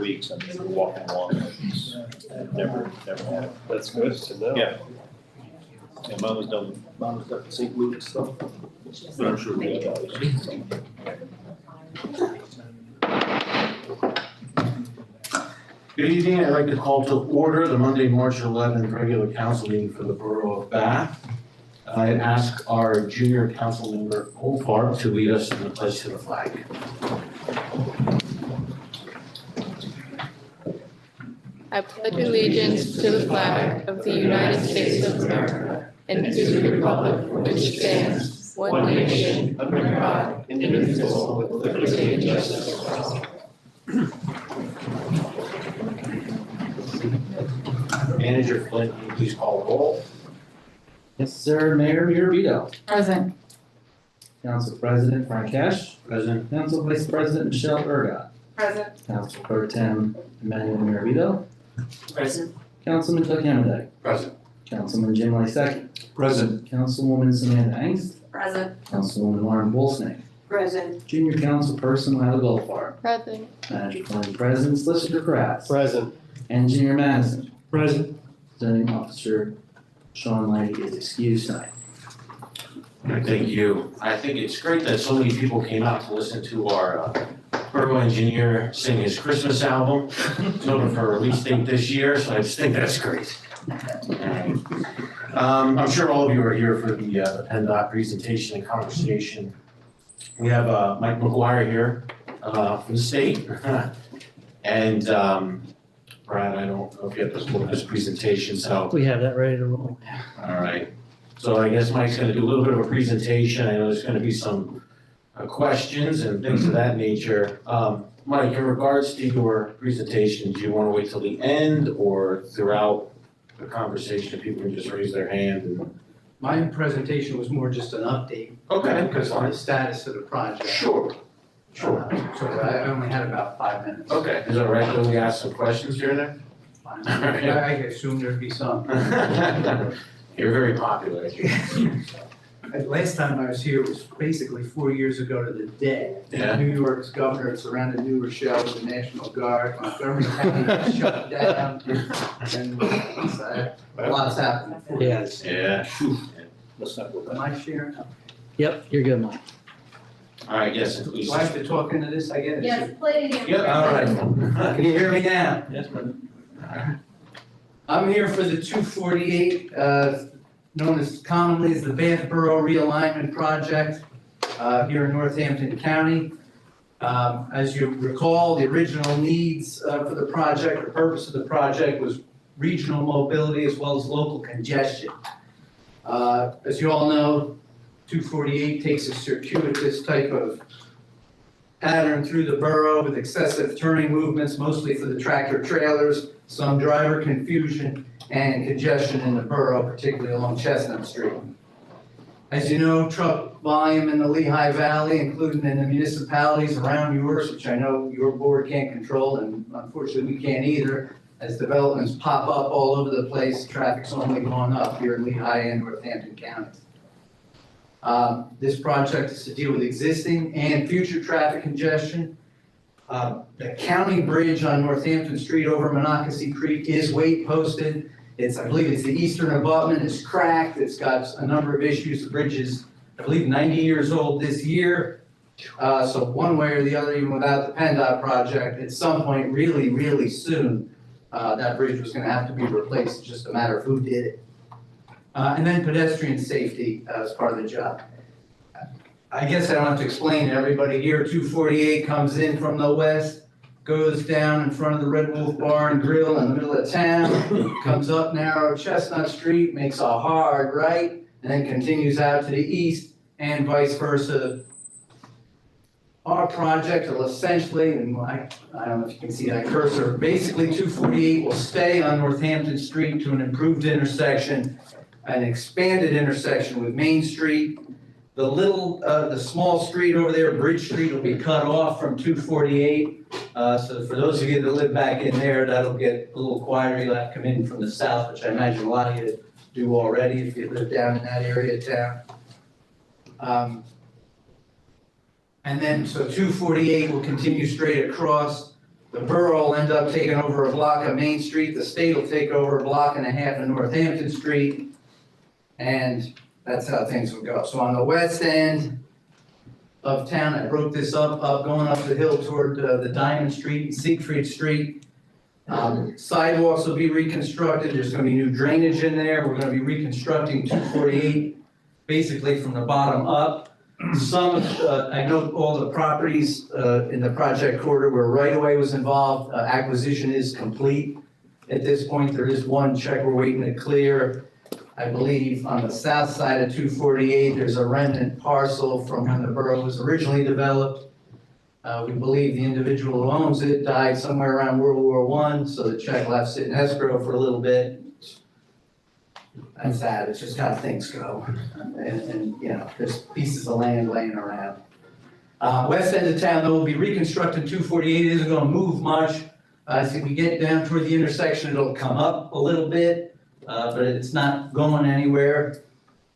weeks and walking along. Never had it. That's good to know. Yeah. Yeah, mine was done 8 weeks, so. But I'm sure we have others. Good evening, I'd like to call to order the Monday, March 11th regular council meeting for the Borough of Bath. I'd ask our junior council member, Opar, to lead us in the pledge to the flag. I pledge allegiance to the flag of the United States of America and to the republic for which stands one nation under God, indivisible, with liberty and justice for all. Manager Flynn, can you please call roll? Yes, sir. Mayor Mirabito. Present. Council President Frank Cash. President. Council Vice President Michelle Ergot. Present. Council Pro Tem Emmanuel Mirabito. Present. Councilman Doug Hammond. Present. Councilman Jim Lysak. Present. Councilwoman Samantha Angst. Present. Councilwoman Lauren Bolsnake. Present. Junior Councilperson Lila Goldfarb. Present. Manager Flynn present. Solicitor Kratz. Present. Engineer Madison. Present. Zoning Officer Sean Lighty is excused tonight. Thank you. I think it's great that so many people came out to listen to our borough engineer sing his Christmas album. It's open for a release date this year, so I just think that's great. I'm sure all of you are here for the PennDOT presentation and conversation. We have Mike McGuire here from the state. And Brad, I don't know if you have this look at this presentation, so. We have that ready to roll. All right. So I guess Mike's gonna do a little bit of a presentation. I know there's gonna be some questions and things of that nature. Mike, in regards to your presentation, do you wanna wait till the end or throughout the conversation, people can just raise their hand and? My presentation was more just an update. Okay, Because of the status of the project. Sure, sure. So I only had about 5 minutes. Okay, is it all right that we ask some questions here and there? Fine. I assumed there'd be some. You're very popular. Last time I was here was basically 4 years ago to the day. Yeah. New York's governor surrounded New Rochelle with the National Guard. Montgomery County was shut down. And a lot's happened. in 4 years. Yeah. Let's not go Am back. I sharing? Yep, you're good, Mike. All right, yes, please. Do I have to talk into this, I guess? Yes, please. Yep, all right. Can you hear me now? Yes, brother. I'm here for the 248, known as commonly as the Bath Borough Realignment Project, here in Northampton County. As you recall, the original needs for the project, the purpose of the project was regional mobility as well as local congestion. As you all know, 248 takes a circuitous type of pattern through the borough with excessive turning movements, mostly for the tractor trailers, some driver confusion, and congestion in the borough, particularly along Chestnut Street. As you know, truck volume in the Lehigh Valley, including in the municipalities around yours, which I know your board can't control, and unfortunately we can't either, as developments pop up all over the place, traffic's only gone up here in Lehigh and Northampton counties. This project is to deal with existing and future traffic congestion. The county bridge on Northampton Street over Monocacy Creek is weight posted. I believe it's the eastern abutment, it's cracked, it's got a number of issues. The bridge is, I believe, 90 years old this year. So one way or the other, even without the PennDOT project, at some point really, really soon, that bridge was gonna have to be replaced. It's just a matter of who did it. And then pedestrian safety as part of the job. I guess I don't have to explain to everybody here, 248 comes in from the west, goes down in front of the Red Wolf Bar and Grill in the middle of town, comes up narrow Chestnut Street, makes a hard right, and then continues out to the east and vice versa. Our project will essentially, and I don't know if you can see that cursor, basically 248 will stay on Northampton Street to an improved intersection, an expanded intersection with Main Street. The small street over there, Bridge Street, will be cut off from 248. So for those of you that live back in there, that'll get a little quieter. You'll have to come in from the south, which I imagine a lot of you do already if you live down in that area of town. And then, so 248 will continue straight across. The borough will end up taking over a block of Main Street, the state will take over a block and a half of Northampton Street, and that's how things will go. So on the west end of town, I broke this up going up the hill toward the Diamond Street and Siegfried Street. Sidewalks will be reconstructed, there's gonna be new drainage in there, we're gonna be reconstructing 248, basically from the bottom up. Some, I know all the properties in the project corridor where right-of-way was involved, acquisition is complete. At this point, there is one check we're waiting to clear. I believe on the south side of 248, there's a remnant parcel from when the borough was originally developed. We believe the individual who owns it died somewhere around World War I, so the check left sit in escrow for a little bit. That's sad, it's just how things go. And you know, there's pieces of land laying around. West end of town, though, will be reconstructed 248, it isn't gonna move much. As we get down toward the intersection, it'll come up a little bit, but it's not going anywhere.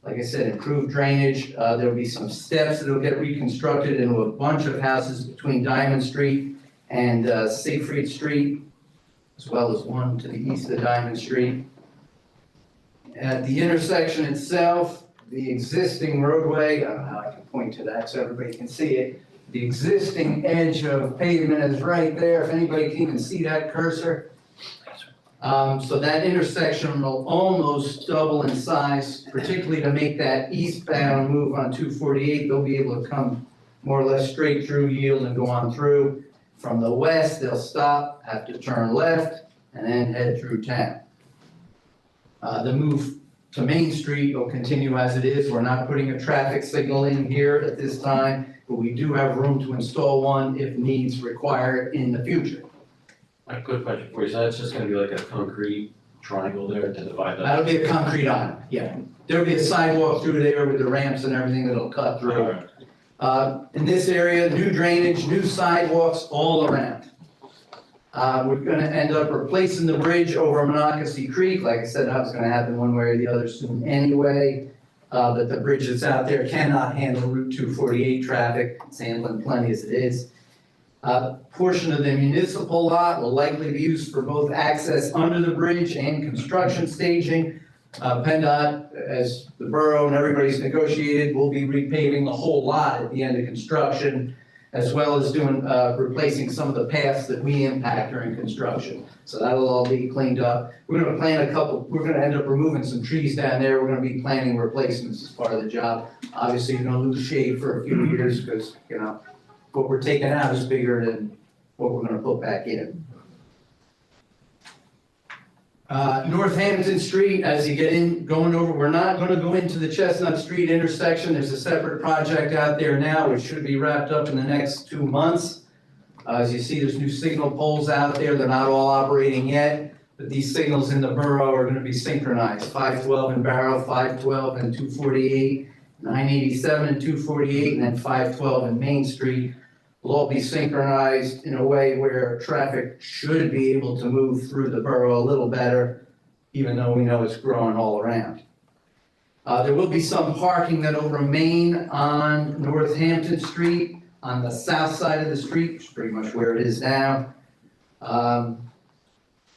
Like I said, improved drainage, there'll be some steps that'll get reconstructed into a bunch of houses between Diamond Street and Siegfried Street, as well as one to the east of Diamond Street. At the intersection itself, the existing roadway, I don't know how I can point to that so everybody can see it. The existing edge of pavement is right there, if anybody can even see that cursor. So that intersection will almost double in size, particularly to make that eastbound move on 248. They'll be able to come more or less straight through, yield, and go on through. From the west, they'll stop, have to turn left, and then head through town. The move to Main Street will continue as it is. We're not putting a traffic signal in here at this time, but we do have room to install one if needs require in the future. A quick question for you, so that's just gonna be like a concrete triangle there to divide that? That'll be a concrete island, yeah. There'll be a sidewalk through there with the ramps and everything that'll cut through. In this area, new drainage, new sidewalks all around. We're gonna end up replacing the bridge over Monocacy Creek. Like I said, that was gonna happen one way or the other soon anyway. But the bridge that's out there cannot handle Route 248 traffic. It's handling plenty as it is. Portion of the municipal lot will likely be used for both access under the bridge and construction staging. PennDOT, as the borough and everybody's negotiated, will be repaving the whole lot at the end of construction, as well as doing, replacing some of the paths that we impact during construction. So that'll all be cleaned up. We're gonna plant we're gonna end up removing some trees down there. We're gonna be planting replacements as part of the job. Obviously, you're gonna lose shade for a few years because, you know, what we're taking out is bigger than what we're gonna put back in. Northampton Street, as you get in, going over, we're not gonna go into the Chestnut Street intersection. There's a separate project out there now, which should be wrapped up in the next 2 months. As you see, there's new signal poles out there. They're not all operating yet, but these signals in the borough are gonna be synchronized. 512 in Barrow, 512 and 248, 987 and 248, and then 512 in Main Street will all be synchronized in a way where traffic should be able to move through the borough a little better, even though we know it's growing all around. There will be some parking that will remain on Northampton Street, on the south side of the street, which is pretty much where it is now.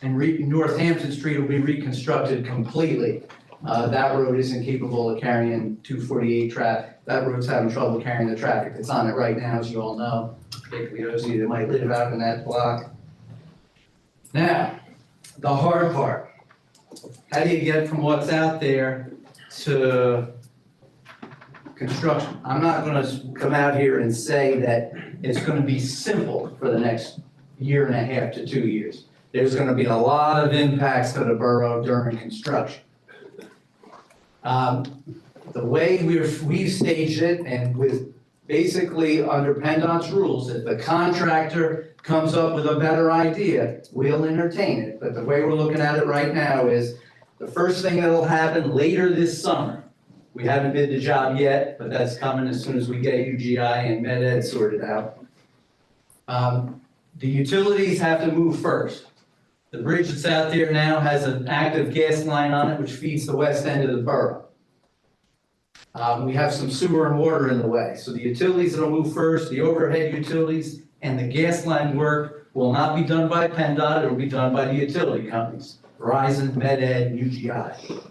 Northampton Street will be reconstructed completely. That road isn't capable of carrying 248 traffic. That road's having trouble carrying the traffic that's on it right now, as you all know, particularly those of you that might live out in that block. Now, the hard part. How do you get from what's out there to construction? I'm not gonna come out here and say that it's gonna be simple for the next 1.5 to 2 years. There's gonna be a lot of impacts to the borough during construction. The way we've staged it, and with basically under PennDOT's rules, if the contractor comes up with a better idea, we'll entertain it. But the way we're looking at it right now is the first thing that'll happen later this summer. We haven't bid the job yet, but that's coming as soon as we get UGI and MedEd sorted out. The utilities have to move first. The bridge that's out there now has an active gas line on it which feeds the west end of the borough. We have some sewer and water in the way, so the utilities that'll move first, the overhead utilities and the gas line work will not be done by PennDOT, it will be done by the utility companies, Verizon, MedEd, and UGI.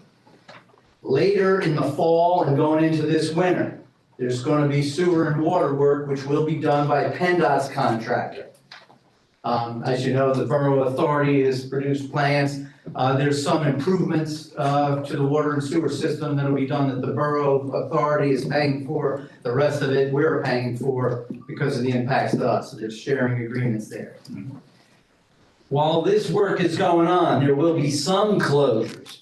Later in the fall and going into this winter, there's going to be sewer and water work, which will be done by PennDOT's contractor. As you know, the Borough Authority has produced plans. There's some improvements to the water and sewer system that'll be done that the Borough Authority is paying for. The rest of it, we're paying for because of the impacts to us. So there's sharing agreements there. While this work is going on, there will be some closures,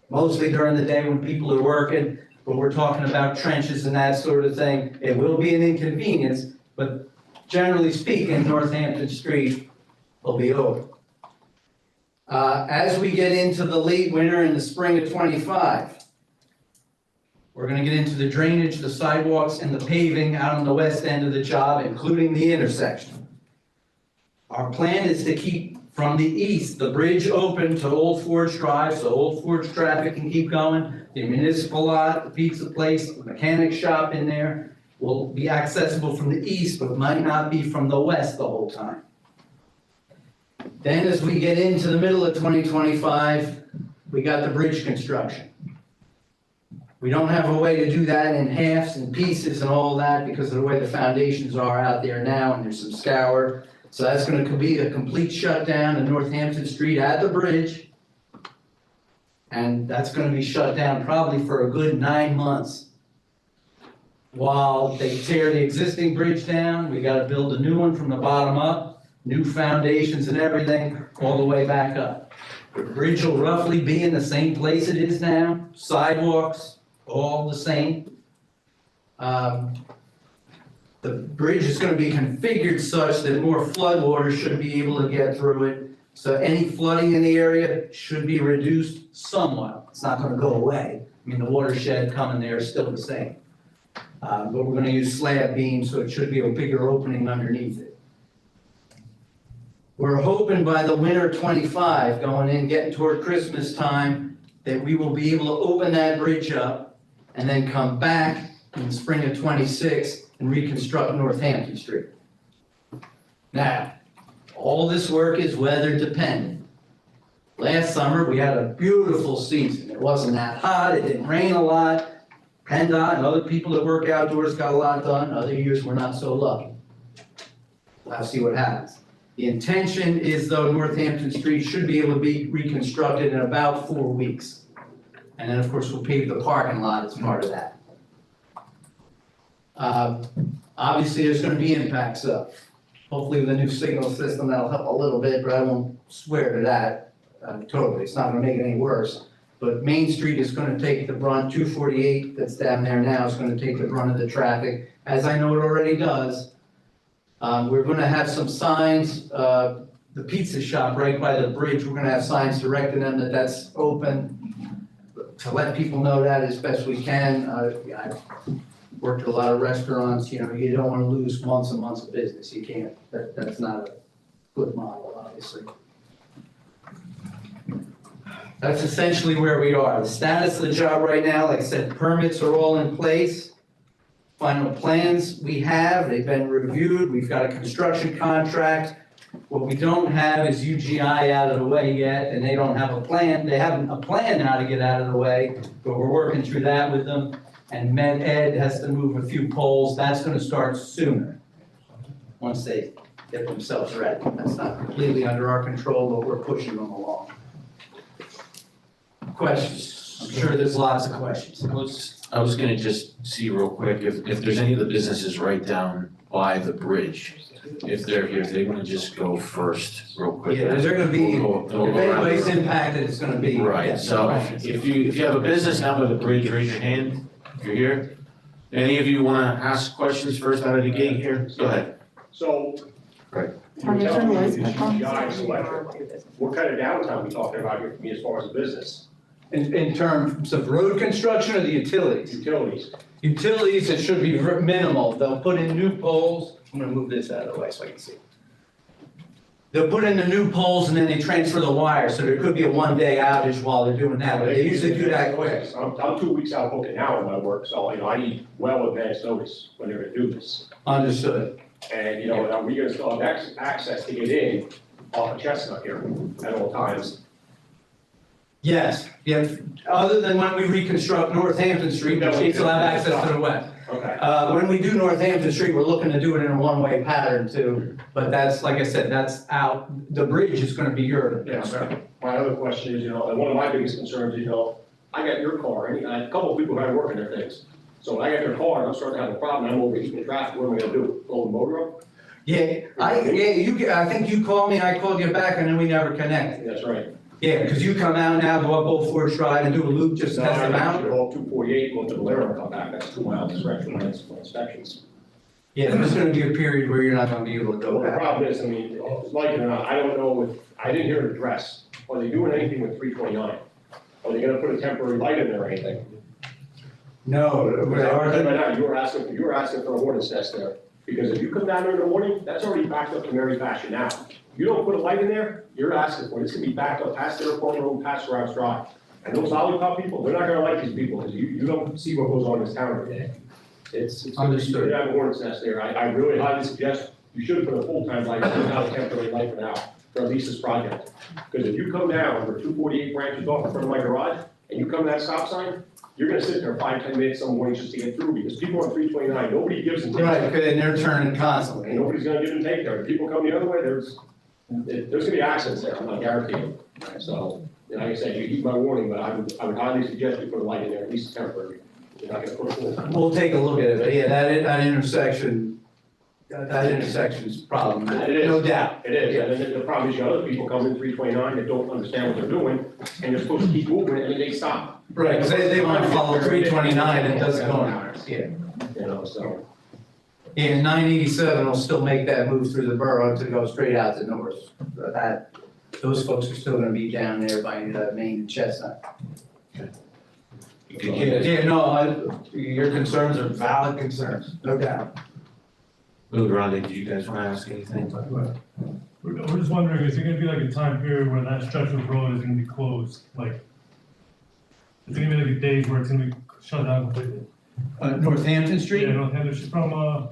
mostly during the day when people are working, but we're talking about trenches and that sort of thing. It will be an inconvenience, but generally speaking, Northampton Street will be open. As we get into the late winter and the spring of '25, we're gonna get into the drainage, the sidewalks, and the paving out on the west end of the job, including the intersection. Our plan is to keep from the east, the bridge open to Old Forge Drive, so Old Forge traffic can keep going. The municipal lot, the pizza place, the mechanic shop in there will be accessible from the east, but might not be from the west the whole time. Then as we get into the middle of 2025, we got the bridge construction. We don't have a way to do that in halves and pieces and all that because of the way the foundations are out there now and there's some scour. So that's going to be a complete shutdown of Northampton Street at the bridge. And that's going to be shut down probably for a good 9 months. While they tear the existing bridge down, we got to build a new one from the bottom up, new foundations and everything, all the way back up. The bridge will roughly be in the same place it is now, sidewalks, all the same. The bridge is going to be configured such that more floodwater should be able to get through it. So any flooding in the area should be reduced somewhat. It's not going to go away. I mean, the watershed coming there is still the same. But we're going to use slab beams, so it should be a bigger opening underneath it. We're hoping by the winter '25, going in, getting toward Christmas time, that we will be able to open that bridge up and then come back in the spring of '26 and reconstruct Northampton Street. Now, all this work is weather dependent. Last summer, we had a beautiful season. It wasn't that hot, it didn't rain a lot. PennDOT and other people that work outdoors got a lot done. Other years we're not so lucky. We'll have to see what happens. The intention is, though, Northampton Street should be able to be reconstructed in about 4 weeks. And then, of course, we'll pave the parking lot as part of that. Obviously, there's going to be impacts up. Hopefully with a new signal system, that'll help a little bit, but I won't swear to that totally. It's not going to make it any worse. But Main Street is going to take the brunt. 248 that's down there now is going to take the brunt of the traffic, as I know it already does. We're going to have some signs. The pizza shop right by the bridge, we're going to have signs directing them that that's open to let people know that as best we can. I've worked at a lot of restaurants. You know, you don't want to lose months and months of business. You can't. That's not a good model, obviously. That's essentially where we are. The status of the job right now, like I said, permits are all in place. Final plans we have, they've been reviewed. We've got a construction contract. What we don't have is UGI out of the way yet, and they don't have a plan. They have a plan how to get out of the way, but we're working through that with them. And MedEd has to move a few poles. That's going to start sooner, once they get themselves ready. That's not completely under our control, but we're pushing them along. Questions? I'm sure there's lots of questions. I was gonna just see real quick if there's any of the businesses right down by the bridge. If they're here, if they wanna just go first real quick. Yeah, they're going to be, We'll go if around anybody's the room. impacted, it's going to be. Right, so if you have a business down by the bridge, raise your hand if you're here. Any of you wanna ask questions first out of the gate here? Go ahead. So. Right. You're telling me this is GI selectric. What kind of downtime are we talking about here for me as far as the business? In terms of road construction or the utilities? Utilities. Utilities, it should be minimal. They'll put in new poles. I'm gonna move this out of the way so I can see. They'll put in the new poles and then they transfer the wire, so there could be a one-day outage while they're doing that, but they usually do that quick. I'm 2 weeks out booking now on my work, so, I need well advanced notice when they're gonna do this. Understood. And, you know, are we gonna still have access to get in off of Chestnut here at all times? Yes, yes, other than when we reconstruct Northampton Street, we still have access to the west. Okay. When we do Northampton Street, we're looking to do it in a one-way pattern too, but that's, like I said, that's out, the bridge is gonna be your. Yeah, sir. My other question is, you know, and one of my biggest concerns, you know, I got your car, and I had a couple of people who had to work on their things. So when I got their car, and I'm starting to have a problem, I'm overheating the traffic, what am I gonna do? Blow the motor up? I think you called me, I called you back, and then we never connected. That's right. Yeah, because you come out now, go up Old Forest Drive and do a loop, just test them out. Go up 248, go to Valero and come back, that's 2 miles stretch for my inspections. Yeah, there's gonna be a period where you're not gonna be able to go Well, the back. problem is, I mean, like it or not, I don't know if, I didn't hear an address. Are they doing anything with 329? Are they gonna put a temporary light in there or anything? No, Right now, you were asking for a warning test there, because if you come down there in the morning, that's already backed up to Mary Fashion now. You don't put a light in there, you're asking for it, it's gonna be backed up past their corner road, past Rouse Drive. And those lollipop people, they're not gonna like these people, because you don't see what goes on in this town every day. It's you should have a warning test there, I really highly suggest, you should have put a full-time light, not a temporary light for now, for at least this project. Because if you come down for 248 branches off in front of my garage, and you come to that stop sign, you're gonna sit there 5-10 minutes some mornings just to get through, because people on 329, nobody gives and takes. Right, and they're turning constantly. And nobody's gonna give and take there. If people come the other way, there's gonna be accidents there, I'm not guaranteeing. So, and like I said, you heed my warning, but I would highly suggest you put a light in there, at least temporary. You're not gonna put a full. We'll take a look at it, but yeah, that intersection, that intersection's problematic, It is. no doubt. It is, and then the problem is you got other people coming in 329 that don't understand what they're doing, and they're supposed to keep moving, and then they stop. Right, because they wanna follow 329 and it doesn't go anywhere. Yeah. You know, so. And 987 will still make that move through the borough to go straight out to north. Those folks are still gonna be down there by Main and Chestnut. Yeah, no, your concerns are valid concerns, no doubt. Lou Grande, did you guys want to ask anything? We're just wondering, is there gonna be like a time period where that stretch of road is gonna be closed, like? Is there gonna be like days where it's gonna be shut down completely? Northampton Street? Yeah, Northampton, just from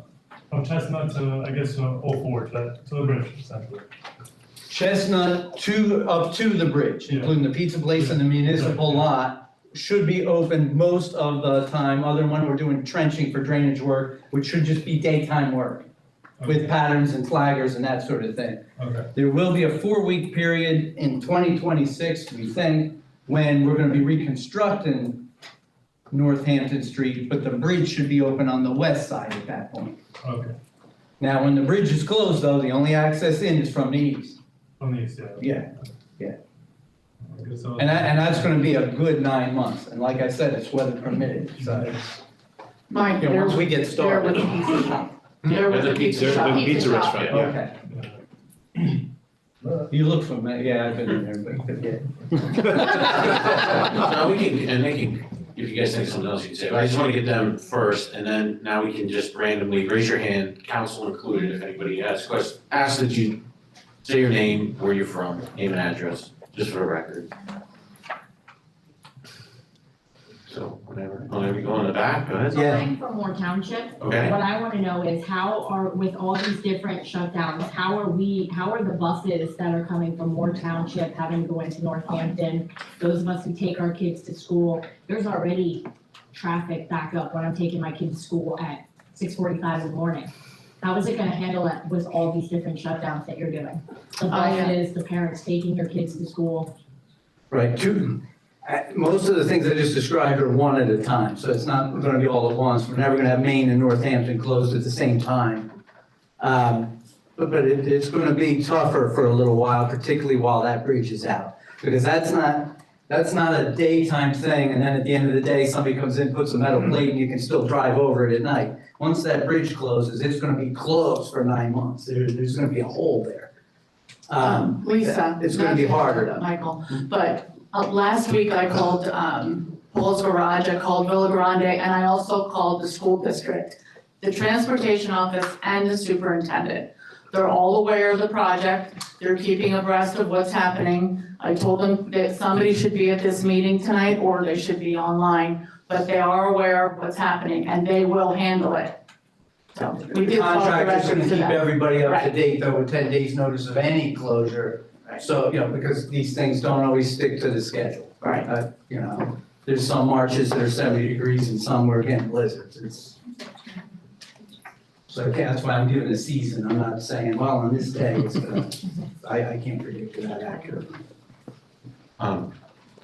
Chestnut to, I guess, Old Forge, to the bridge, essentially. Chestnut up to the bridge, Yeah. including the pizza place and the municipal lot, should be open most of the time, other than when we're doing trenching for drainage work, which should just be daytime work with patterns and flaggers and that sort of thing. Okay, There will be a 4-week period in 2026, we think, when we're gonna be reconstructing Northampton Street, but the bridge should be open on the west side at that point. okay, Now, when the bridge is closed, though, the only access in is from the east. from the east, yeah. Yeah. Okay, so- And that's gonna be a good 9 months, and like I said, it's weather permitted, so it's, Mike, you know, once we get there started. with the pizza shop. There with the pizza shop. Pizza restaurant, yeah. Okay. You look familiar, yeah, I've been in there, but forget. No, we can, and they can, if you guys think something else you can say, but I just want to get them first, and then now we can just randomly raise your hand, council included, if anybody has questions. Ask that you say your name, where you're from, name and address, just for the record. So, whatever, you go in the back, go ahead. So I'm from Moore Township. Okay. What I wanna know is with all these different shutdowns, how are the buses that are coming from Moore Township having to go into Northampton? Those of us who take our kids to school, there's already traffic back up when I'm taking my kids to school at 6:45 in the morning. How is it gonna handle that with all these different shutdowns that you're doing? The buses, the parents taking their kids to school. Right, most of the things I just described are one at a time, so it's not gonna be all at once. We're never gonna have Maine and Northampton closed at the same time. But it's gonna be tougher for a little while, particularly while that bridge is out. Because that's not a daytime thing, and then at the end of the day, somebody comes in, puts a metal plate, and you can still drive over it at night. Once that bridge closes, it's gonna be closed for 9 months. There's gonna be a hole there. Lisa. It's gonna be harder. Michael, but last week I called Paul's Garage, I called Villa Grande, and I also called the school district, the transportation office, and the superintendent. They're all aware of the project, they're keeping abreast of what's happening. I told them that somebody should be at this meeting tonight, or they should be online, but they are aware of what's happening, and they will handle it. So we did talk Contractor's gonna directly to keep them. everybody up to Right. date though with 10 days notice of any closure. Right. So, because these things don't always stick to the schedule. Right. There's some marches that are 70 degrees and some we're getting blizzards. So that's why I'm giving a season. I'm not saying, well, on this day, it's gonna, I can't predict that accurately. Go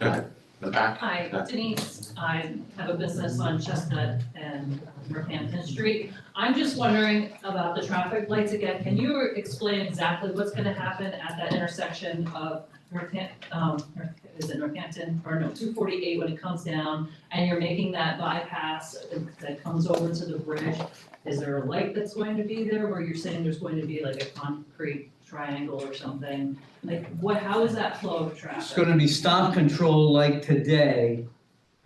ahead, in the back. Hi, Denise. I have a business on Chestnut and Northampton Street. I'm just wondering about the traffic lights again. Can you explain exactly what's gonna happen at that intersection of is it Northampton, or no, 248 when it comes down, and you're making that bypass that comes over to the bridge? Is there a light that's going to be there, where you're saying there's going to be like a concrete triangle or something? Like, how is that flow of traffic? It's gonna be stop control like today,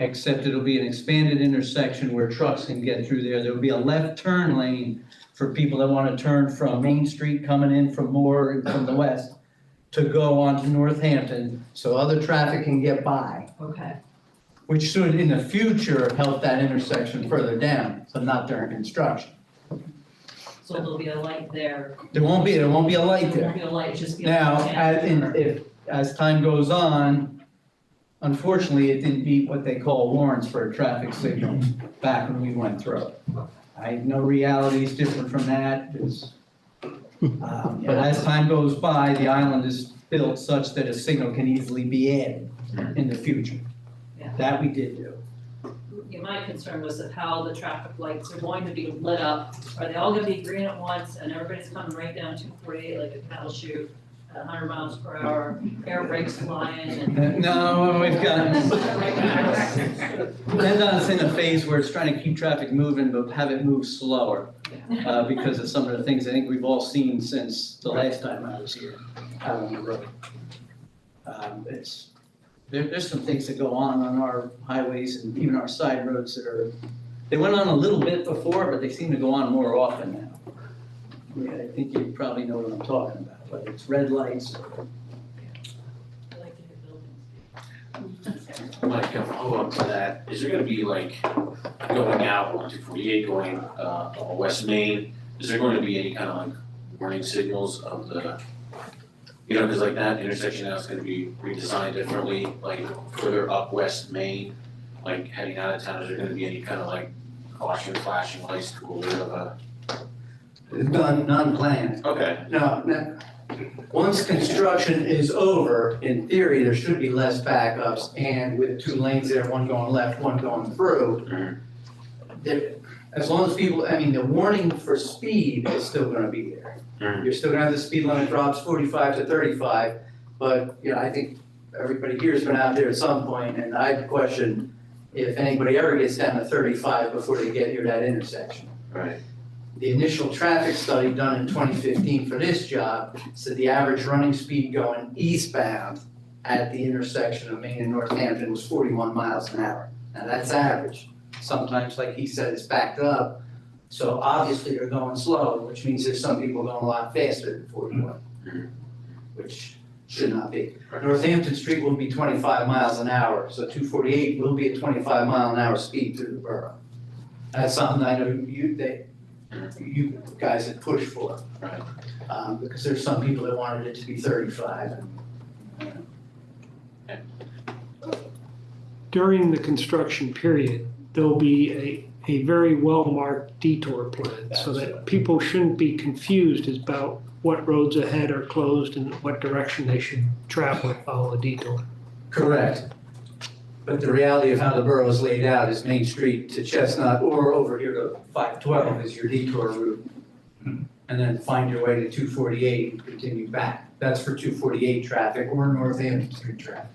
except it'll be an expanded intersection where trucks can get through there. There'll be a left turn lane for people that wanna turn from Main Street coming in from Moore and from the west to go onto Northampton, so other traffic can get by, Okay, which should in the future help that intersection further down, so not during construction. so there'll be a light there. There won't be a light There won't there. be a light, just be a Now, light. as time goes on, unfortunately, it didn't beat what they call warrants for a traffic signal back when we went through. I know reality is different from that, but as time goes by, the island is built such that a signal can easily be added in the future. Yeah. That we did do. Yeah, my concern was of how the traffic lights are going to be lit up. Are they all gonna be green at once and everybody's coming right down 248 like a cattle chute at 100 miles per hour, air brakes flying and. No, we've got, PennDOT's in a phase where it's trying to keep traffic moving, but have it move slower. Because of some of the things I think we've all seen since the last time I was here, out on the road. There's some things that go on our highways and even our side roads they went on a little bit before, but they seem to go on more often now. Yeah, I think you probably know what I'm talking about, whether it's red lights. I like to hit buildings. Mike, a follow-up to that, is there gonna be like going out on 248, going on West Main, is there going to be any kind of like warning signals of the, cause like that intersection now is gonna be redesigned differently, like further up West Main, like heading out of town, is there gonna be any kind of like caution flashing lights to alert of a? None planned. Okay. No, once construction is over, in theory, there should be less backups, and with two lanes there, one going left, one going through. As long as people, the warning for speed is still gonna be there. You're still gonna have the speed limit drops 45 to 35, but, I think everybody here's been out there at some point, and I'd question if anybody ever gets down to 35 before they get near that intersection. Right. The initial traffic study done in 2015 for this job said the average running speed going eastbound at the intersection of Main and Northampton was 41 miles an hour. Now, that's average. Sometimes, like he said, it's backed up. So obviously they're going slow, which means there's some people going a lot faster than 41, which should not be. Northampton Street will be 25 miles an hour, so 248 will be a 25 mile an hour speed through the borough. That's something I know you guys had pushed for. Right. Because there's some people that wanted it to be 35. During the construction period, there'll be a very well-marked detour plan so that people shouldn't be confused about what roads ahead are closed and what direction they should travel and follow a detour. Correct. But the reality of how the borough is laid out is Main Street to Chestnut or over here to 512 is your detour route. And then find your way to 248 and continue back. That's for 248 traffic or Northampton Street traffic.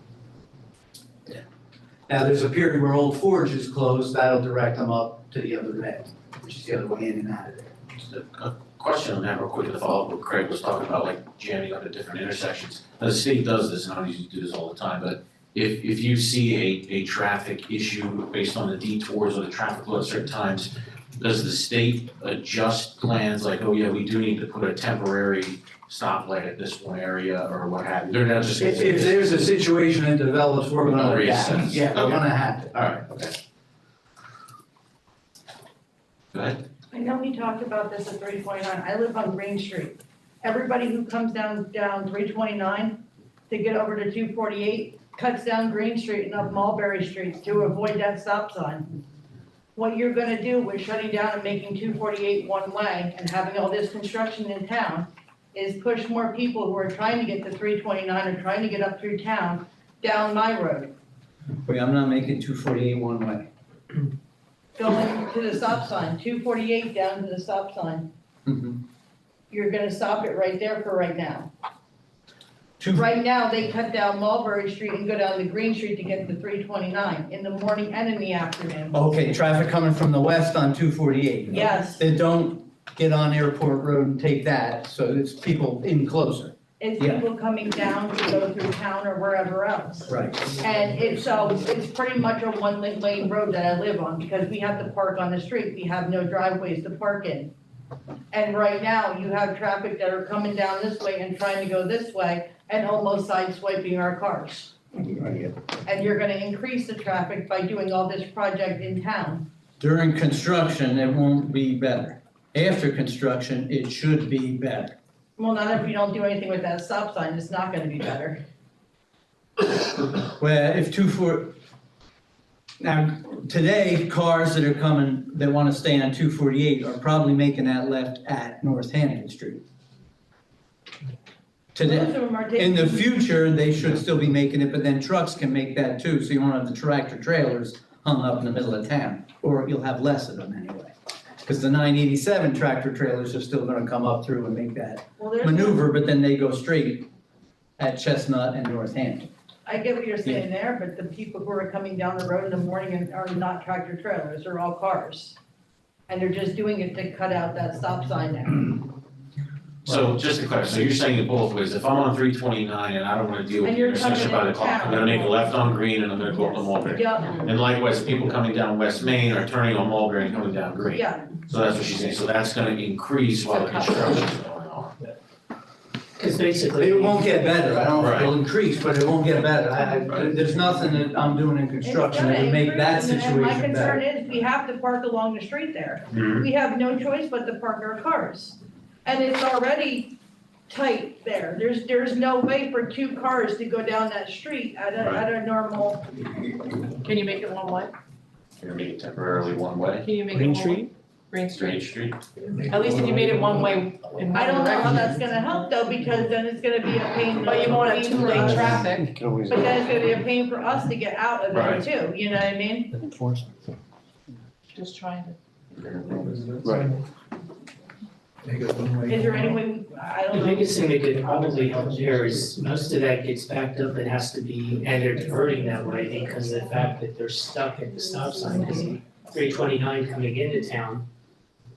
Now, there's a period where Old Forge is closed, that'll direct them up to the other end, which is the other way in and out of there. Just a question on that real quick to follow up what Craig was talking about, like jamming up at different intersections. Now, the state does this, and I don't usually do this all the time, but if you see a traffic issue based on the detours or the traffic flow at certain times, does the state adjust plans like, oh yeah, we do need to put a temporary stoplight at this one area or what have you? They're not just. If there's a situation that develops, we're gonna react. Reassess. Yeah, we're gonna have to. All right, okay. Go ahead. I can we talk about this at 329? I live on Green Street. Everybody who comes down 329 to get over to 248 cuts down Green Street and up Mulberry Street to avoid that stop sign. What you're gonna do with shutting down and making 248 one way and having all this construction in town is push more people who are trying to get to 329 or trying to get up through town down my road. Wait, I'm not making 248 one way. Going to the stop sign, 248 down to the stop sign. Mhm. You're gonna stop it right there for right now. Two- Right now, they cut down Mulberry Street and go down to Green Street to get to 329 in the morning and in the afternoon. Okay, traffic coming from the west on 248. Yes, They don't get on Airport Road and take that, so it's people in closer. it's Yeah. people coming down to go through town or wherever else. Right. And it's pretty much a one-lane road that I live on because we have to park on the street. We have no driveways to park in. And right now, you have traffic that are coming down this way and trying to go this way and almost sideswiping our cars. And you're gonna increase the traffic by doing all this project in town. During construction, it won't be better. After construction, it should be better. Well, not if you don't do anything with that stop sign, it's not gonna be better. Well, if now, today, cars that are coming, that wanna stay on 248 are probably making that left at Northampton Street. Most Today, of them are taking. in the future, they should still be making it, but then trucks can make that too, so you won't have the tractor trailers hung up in the middle of town, or you'll have less of them anyway. Because the 987 tractor trailers are still gonna come up through and make that Well, there's. maneuver, but then they go straight at Chestnut and Northampton. I get what you're saying there, but the people who are coming down the road in the morning and are not tractor trailers, they're all cars. And they're just doing it to cut out that stop sign now. So just to clarify, so you're saying it both ways, if I'm on 329 and I don't wanna deal with And the you're intersection by coming the into clock, I'm gonna make a left on Green and I'm gonna go up to Mulberry. Yeah, And likewise, people coming down West Main are turning on Mulberry and coming down Green. yeah, So that's what she's saying, so that's gonna increase while the construction's going on. Because basically. It won't get better, I don't know if it'll Right. increase, but it won't get better. There's nothing that I'm doing in construction that would make that And my situation concern better. is, we have to park along the street there. Mhm. We have no choice but to park our cars. And it's already tight there. There's no way for two cars to go down that street at a normal. Can you make it one way? You're gonna make it temporarily one way, Can you make it Green one way? Street? Green Straight Street. Street. At least if you made it one way in one I don't know how direction. that's gonna help though, because then it's gonna be a pain. But you won't have two lane for us. traffic. But then it's gonna be a pain for us to get out of there Right. too, you know what I mean? Just trying to. Right. Is there any way, I don't The know. biggest thing that could probably help there is most of that gets backed up, it has to be, and they're diverting that way because of the fact that they're stuck at the stop sign, because 329 coming into town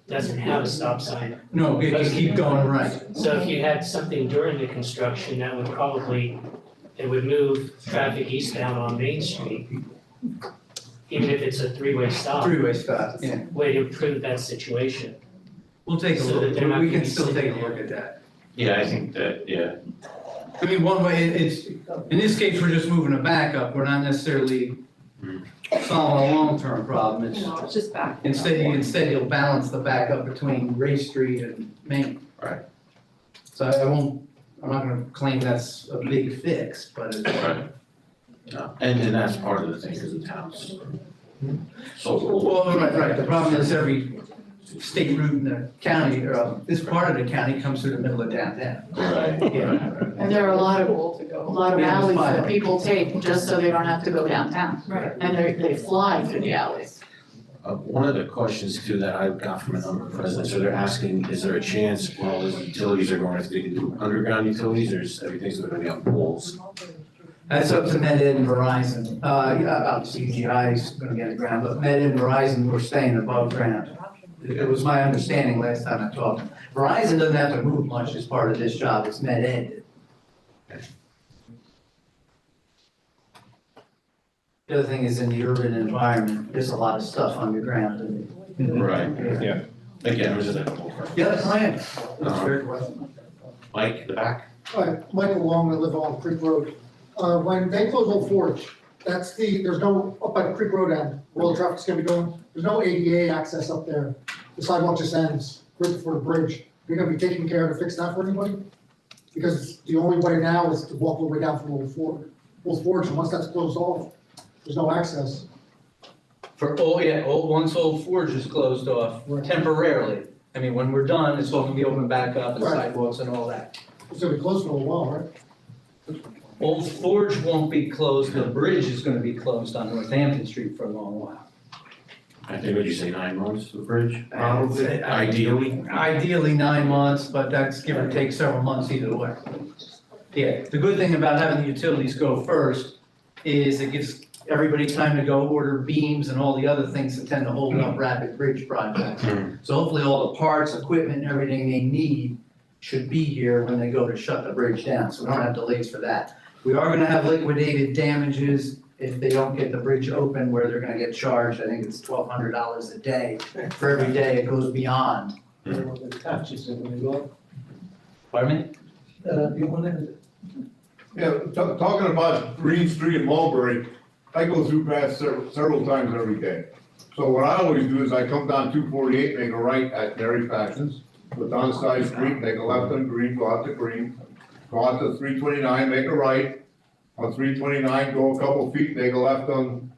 doesn't have a stop sign. No, you keep going right. So if you had something during the construction, that would probably, it would move traffic eastbound on Main Street, even if it's a three-way stop, Three-way stop, yeah. way to improve that situation. We'll take a So that look, they're not we gonna can be still sitting take a there. look at that. Yeah, I think that, yeah. I mean, one way, it's, in this case, we're just moving a backup, we're not necessarily solving a long-term problem, it's, No, it's just back. instead you'll balance the backup between Race Street and Main. Right. So I'm not gonna claim that's a big fix, but it's. Right. No, and that's part of the thing, because the town's so. Well, right, the problem is every state route in the county, or this part of the county comes through the middle of downtown. Right, Yeah. And there are a lot of Yeah, alleys fine. that people take just so they don't have to go downtown. Right. And they fly through the alleys. One of the questions too that I got from a number of residents, so they're asking, is there a chance where all these utilities are going to be do underground utilities, or is everything's gonna be on poles? That's up to MedEd and Verizon. Obviously CGI is gonna get it ground, but MedEd and Verizon were staying above ground. It was my understanding last time I talked. Verizon doesn't have to move much as part of this job, it's MedEd. The other thing is in the urban environment, there's a lot of stuff underground. Right. Yeah. Again, it was just a couple of questions. Yeah, that's fine. That's a fair question. Mike, the back? Hi, Michael Long, I live on Creek Road. When they close Old Forge, there's no, up by the Creek Road end, where all the traffic's gonna be going, there's no ADA access up there. the sidewalk just ends right before the bridge, you're gonna be taking care to fix that for anybody? Because the only way now is to walk all the way down from Old Ford, and once that's closed off, there's no access. Once Old Forge is closed off temporarily. I mean, when we're done, it's all gonna be opened back up and Right. sidewalks and all that. It's gonna be closed for a while, right? Old Forge won't be closed, the bridge is gonna be closed on Northampton Street for a long while. I think, would you say 9 months, the bridge? Ideally? Ideally 9 months, but that's give or take several months either way. Yeah, the good thing about having the utilities go first is it gives everybody time to go order beams and all the other things that tend to hold up rapid bridge projects. So hopefully all the parts, equipment, and everything they need should be here when they go to shut the bridge down, so we don't have delays for that. We are gonna have liquidated damages if they don't get the bridge open, where they're gonna get charged, I think it's $1,200 a day for every day it goes beyond. Pardon me? Yeah, talking about Green Street and Mulberry, I go through past several times every day. So what I always do is I come down 248, make a right at Mary Factions, go down the side street, make a left on Green, go out to Green, go out to 329, make a right, on 329, go a couple feet, make a left on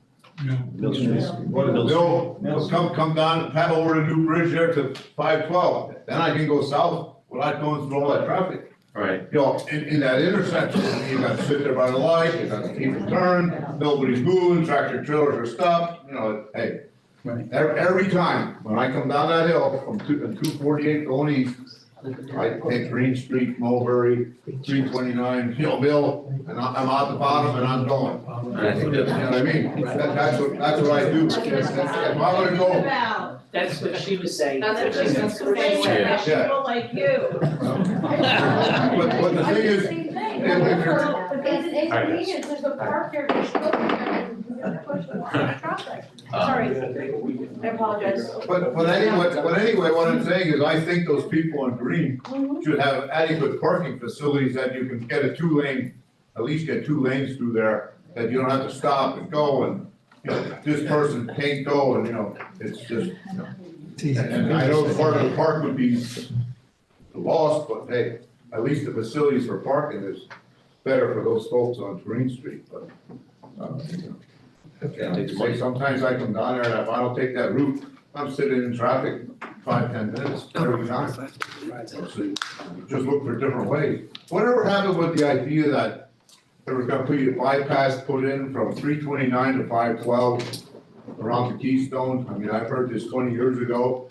Mill, come down, paddle over the new bridge there to 512, then I can go south without going through all that traffic. Right. You know, in that intersection, you gotta sit there by the light, you gotta keep it turned, nobody's moving, tractor trailers are stopped, you know, hey. Every time, when I come down that hill from 248 going east, I take Green Street, Mulberry, 329, Mill, and I'm out the bottom and I'm going. You know what I mean? That's what I do. If I'm gonna go, That's what she was saying. That's what she was saying, Yeah. people like you. but the thing is, if you're, Because it's inconvenient, there's a park here, there's still push the traffic. Sorry, I apologize. but anyway, what I'm saying is, I think those people on Green should have adequate parking facilities that you can get a 2-lane, at least get 2 lanes through there, that you don't have to stop and go and, you know, this person can't go and, you know, it's just, you know. And I know part of the park would be lost, but hey, at least the facilities for parking is better for those folks on Green Street, but, you know. Like sometimes I come down there and if I don't take that route, I'm sitting in traffic 5-10 minutes every time. So just look for different ways. Whatever happened with the idea that they were gonna put a bypass put in from 329 to 512 around the Keystone? I mean, I've heard this 20 years ago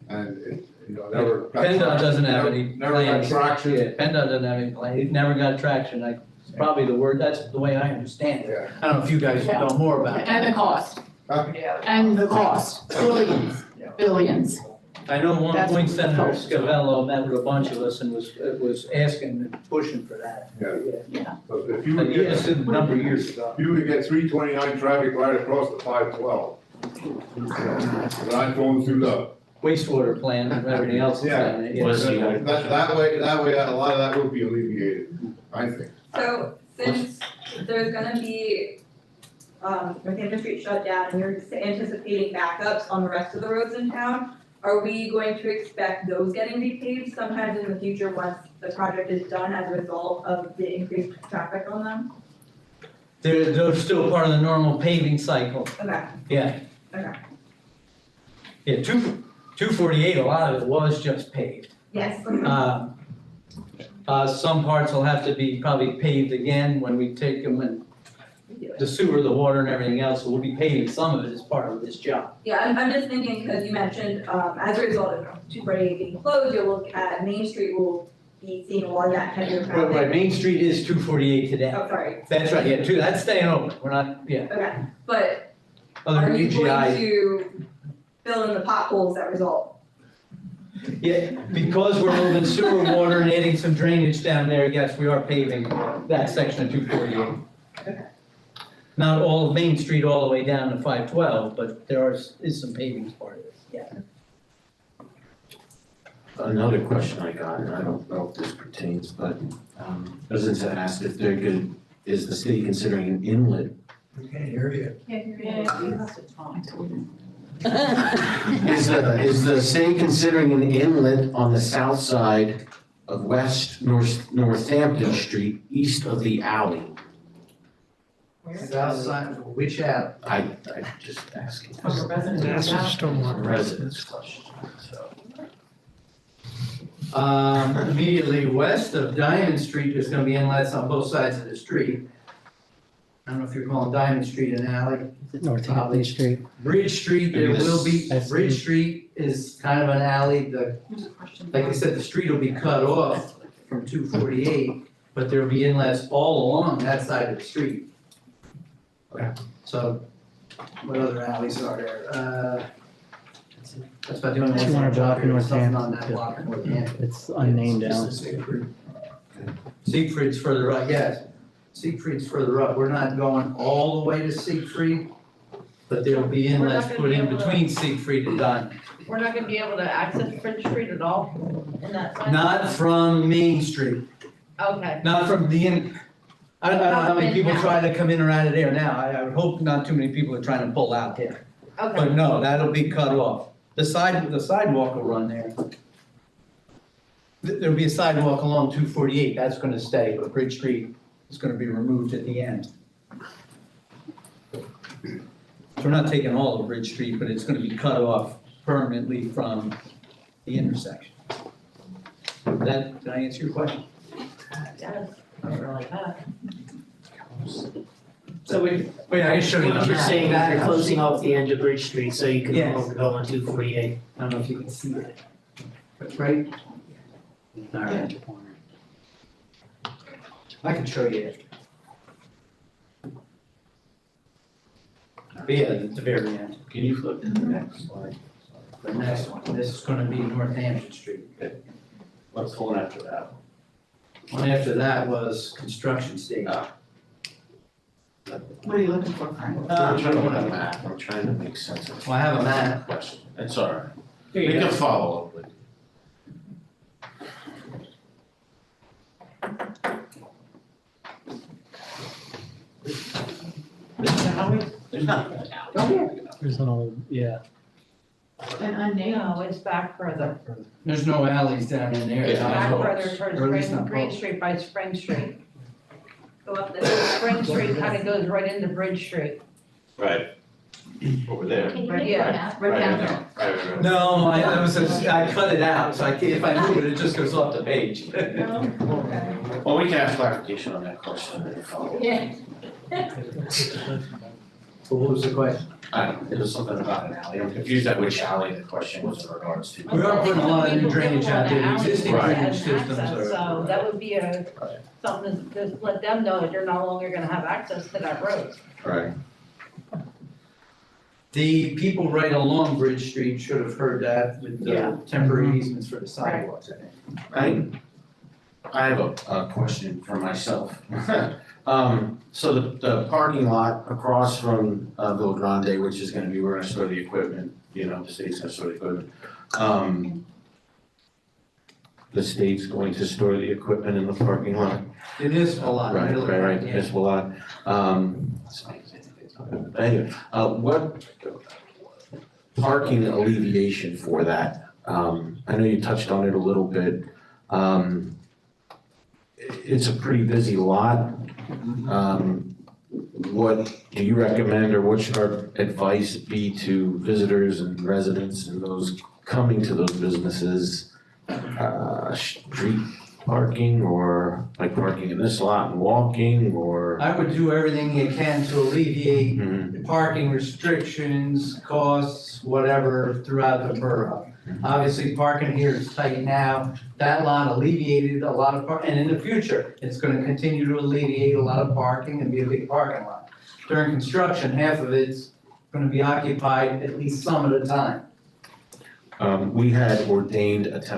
and it, you know, never. PennDOT doesn't have any Never got plans. traction. Yeah, PennDOT doesn't have any plan, it never got traction, it's probably the word, that's the way I understand it. Yeah. I don't know if you guys know more about it. And the cost, Huh? and the cost, billions. I know at one That's- point Senator Scavello met with a bunch of us and was asking and pushing for that. Yeah. So if you But would he get, just did a number of years ago. you would get 329 traffic right across the 512. But I'm going through the, Wastewater plant and everything else. Yeah. that way, a lot of that would be alleviated, I think. So since there's gonna be, Northampton Street shut down and you're anticipating backups on the rest of the roads in town, are we going to expect those getting repaved sometimes in the future once the project is done as a result of the increased traffic on them? They're still part of the normal paving cycle, Okay, yeah. okay, Yeah, 248, a lot of it was just paved. yes. Some parts will have to be probably paved again when we take them and the sewer, the water and everything else, so we'll be paving some of it as part of this job. Yeah, I'm just thinking, because you mentioned, as a result of 248 being closed, you'll look at Main Street will be seeing a lot of that heavier traffic. Right, Main Street is 248 today. Oh, sorry. That's right, yeah, that's staying open, we're not, yeah. Okay, but Other are you going UGI, to fill in the potholes that result? yeah, because we're moving sewer, water and adding some drainage down there, yes, we are paving that section of 248. Okay. Not all of Main Street all the way down to 512, but there is some paving as part of it, yeah. Another question I got, and I don't know if this pertains, but residents have asked if they're good, is the city considering an inlet? We can't hear you. Is the city considering an inlet on the south side of Northampton Street, east of the alley? South side, which alley? I just asking. That's a stormwater. Residents question, so. Immediately west of Diamond Street, there's gonna be inlets on both sides of the street. I don't know if you're calling Diamond Street an alley. Northampton Street. Bridge Street, there Maybe will be, this- Bridge Street is kind of an alley, like I said, the street will be cut off from 248, but there'll be inlets all along that side of the street. Okay. So, what other alleys are there? That's about the only one. 200 block in There's nothing on Northampton. that block in Northampton. It's unnamed now. Siegfried's further up, yes. Siegfried's further up. We're not going all the way to Siegfried, but there'll be We're not inlets gonna put be in able to- between Siegfried and Diamond. We're not gonna be able to access Bridge Street at all in that side? Not from Main Street, Okay, not from the in, I don't know how many people try to come in or out of there now. I would hope not too many people are trying to pull out there. okay. But no, that'll be cut off. The sidewalk will run there. There'll be a sidewalk along 248, that's gonna stay, but Bridge Street is gonna be removed at the end. So we're not taking all of Bridge Street, but it's gonna be cut off permanently from the intersection. Did I answer your question? Yes, I really have. So wait, I can show you. what you're saying, is you're closing off the end of Bridge Street so you can Yes. go on 248. I don't know if you can see it. That's right. All right. I can show you it. But yeah, at the very end. Can you flip to the next slide? The next one, this is gonna be Northampton Street. What's the one after that? One after that was construction stage. What are you looking for, Frank? I'm trying to look at a map, I'm trying to make sense of. Well, I have a map. Question, it's all right. Here We you can go. follow up with. There's not. There's an old, yeah. And unnamed. No, it's back further. There's no alleys down in there. Yeah. Back Or further at towards least not Green close. Street by Spring Street. Go up there. Spring Street kind of goes right into Bridge Street. Right. Over there. Can you Right, make yeah. that? Right down there. Right. No, I cut it out, so I can't, if I move it, it just goes off the page. Well, we can ask clarification on that question and follow up. Yeah. So what was the question? I don't know, it was something about an alley, I'm confused at which alley the question was in regards to. We are putting a lot of new drainage out there, the existing Right. drainage systems are. So that would be something to just let them know that you're no longer gonna have access to that road. Right. The people right along Bridge Street should have heard that with Yeah. the temporary easements for the sidewalks, I think. I have a question for myself. So the parking lot across from Villa Grande, which is gonna be, we're gonna store the equipment, you know, the state's gonna store the equipment. The state's going to store the equipment in the parking lot. It is a lot. Right, really, right, yeah. municipal lot. Anyway, what parking alleviation for that? I know you touched on it a little bit. It's a pretty busy lot. What do you recommend, or what should our advice be to visitors and residents and those coming to those businesses? Street parking, or like parking in this lot and walking, or? I would do everything you can to alleviate Mhm. the parking restrictions, costs, whatever throughout the borough. Obviously, parking here is tight now. That lot alleviated a lot of and in the future, it's gonna continue to alleviate a lot of parking and be a big parking lot. During construction, half of it's gonna be occupied at least some of the time. We had ordained it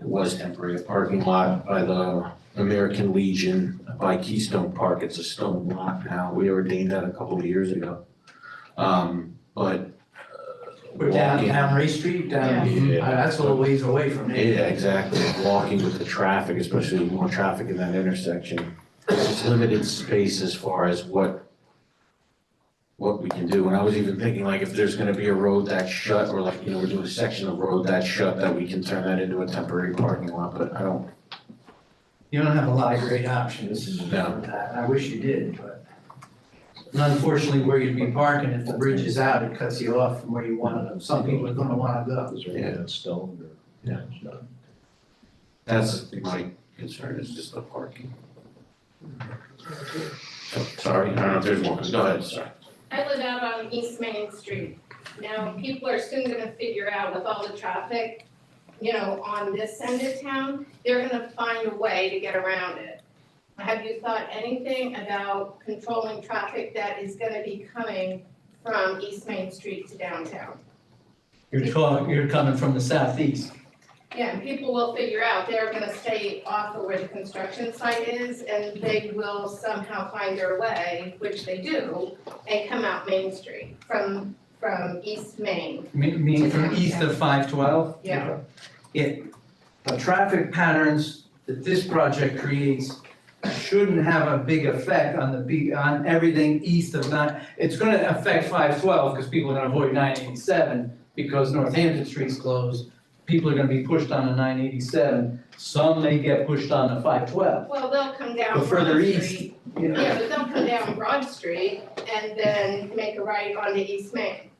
was temporary, a parking lot by the American Legion by Keystone Park. It's a stone lot now. We ordained that a couple of years ago. But We're down Ray Street, that's a little ways away from yeah, here. exactly. Walking with the traffic, especially more traffic in that intersection. It's limited space as far as what what we can do. And I was even thinking like if there's gonna be a road that's shut, or like, we're doing a section of road that's shut, that we can turn that into a temporary parking lot, but I don't. You don't have a lot of great options for that. I wish you did, but unfortunately, where you'd be parking, if the bridge is out, it cuts you off from where you want to, some people are gonna wanna go. Yeah. Stone or? Yeah. That's my concern, is just the parking. So, sorry, I don't know if there's more, go ahead, sorry. I live out on East Main Street. Now, people are soon gonna figure out with all the traffic, on this end of town, they're gonna find a way to get around it. Have you thought anything about controlling traffic that is gonna be coming from East Main Street to downtown? You're coming from the southeast. Yeah, and people will figure out they're gonna stay off of where the construction site is, and they will somehow find their way, which they do, and come out Main Street from East Main. Meaning from east of 512? Yeah. The traffic patterns that this project creates shouldn't have a big effect on everything east of it's gonna affect 512, because people are gonna avoid 987, because Northampton Street's closed. People are gonna be pushed on to 987, some may get pushed on to 512. Well, they'll come down But further Broad east, Street. you know. Yeah, but they'll come down Broad Street and then make a right onto East Main,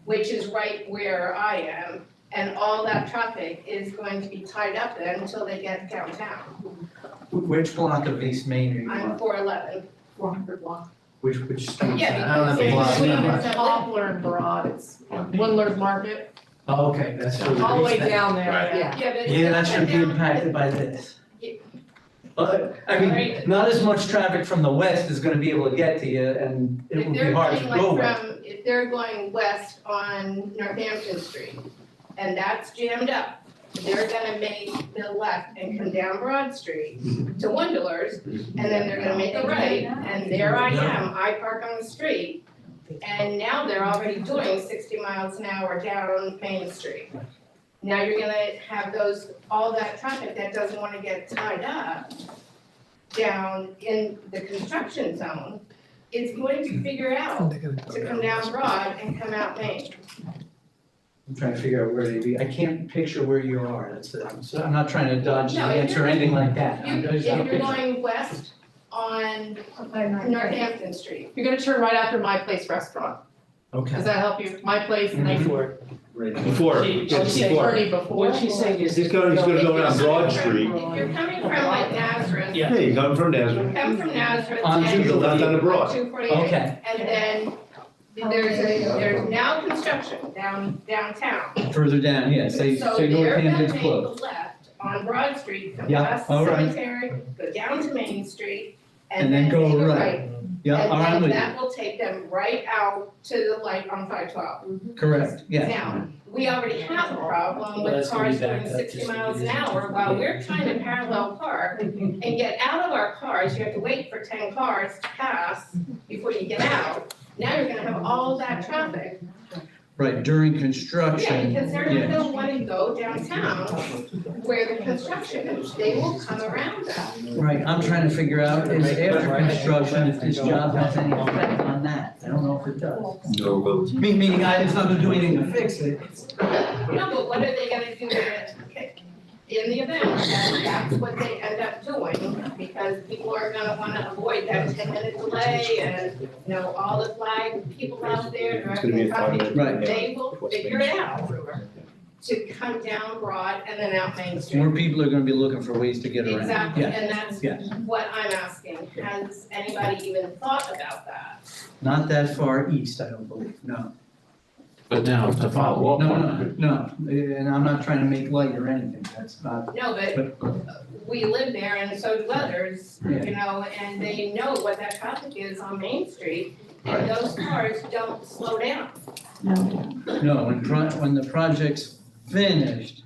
which is right where I am. And all that traffic is going to be tied up then until they get downtown. Which block of East Main are you I'm on? 411. 400 block. Which street? Yeah, I don't have the block because number. it's Poplar and Broad, it's Windler's Market, Oh, okay, that's further all the way east then. down there, Right. yeah. Yeah, but it's Yeah, that gonna should be come down- impacted by this. Yeah. But, I mean, not as much traffic from the west is gonna be able to get to you, and it If will be they're hard to going go like with. if they're going west on Northampton Street, and that's jammed up, they're gonna make the left and come down Broad Street to Windler's, and then they're gonna make a right, and there I am, I park on the street. And now they're already doing 60 miles an hour down Main Street. Now you're gonna have all that traffic that doesn't wanna get tied up down in the construction zone is going to figure out to come down Broad and come out Main. I'm trying to figure out where they'd be, I can't picture where you are, so I'm not trying to dodge the No, if answer or you're- anything like that. I'm If just you're not picturing. going west on Northampton Street, You're gonna turn right after My Place Restaurant, Okay. does that help you? My Place and then. Before. Before, She- just she said before. Bernie before. What she's saying is. He's gonna go down Broad if Street. you're coming from like Nazareth, Yeah. Yeah, you come from Nazareth, come from Nazareth On and you go left on the Broad. 248. Okay. And then there's now construction downtown. Further down, yeah, say So Northampton's they're closed. gonna make the left on Broad Street, come Yeah, past all the right. cemetery, go down to Main Street, And and then then go make a right. right. Yeah, all right, I'm And with then you, that will take them right out to the light on 512. correct, yeah. Now, we already have a problem Well, with that's gonna be cars going backed up 60 just miles an because it's hour while we're trying to parallel park and get out of our cars. You have to wait for 10 cars to pass before you get out. Now you're gonna have all that traffic. Right, during Yeah, construction, because they're not yeah. gonna wanna go downtown where the construction is. They will come around that. Right, I'm trying to figure out is after construction, if this job has any effect on that. I don't know if it does. No roads. Meaning it's not gonna do anything to fix it. No, but what are they gonna do with it? In the event that that's what they end up doing, because people are gonna wanna avoid that 10-minute delay and, all the flag people out there It's gonna be a directing traffic. 5-minute. Right. They will figure it out to come down Broad and then out Main More Street. people are gonna be looking for ways to get around. Exactly, Yeah, and that's yeah. what I'm asking. Has anybody even thought about that? Not that far east, I don't believe, no. But now, to follow up No, on no, and I'm not trying to make light or anything, that's not, No, but we live there and so do others, and they know what that traffic is on Main Street. And those cars don't slow down. no, when the project's finished,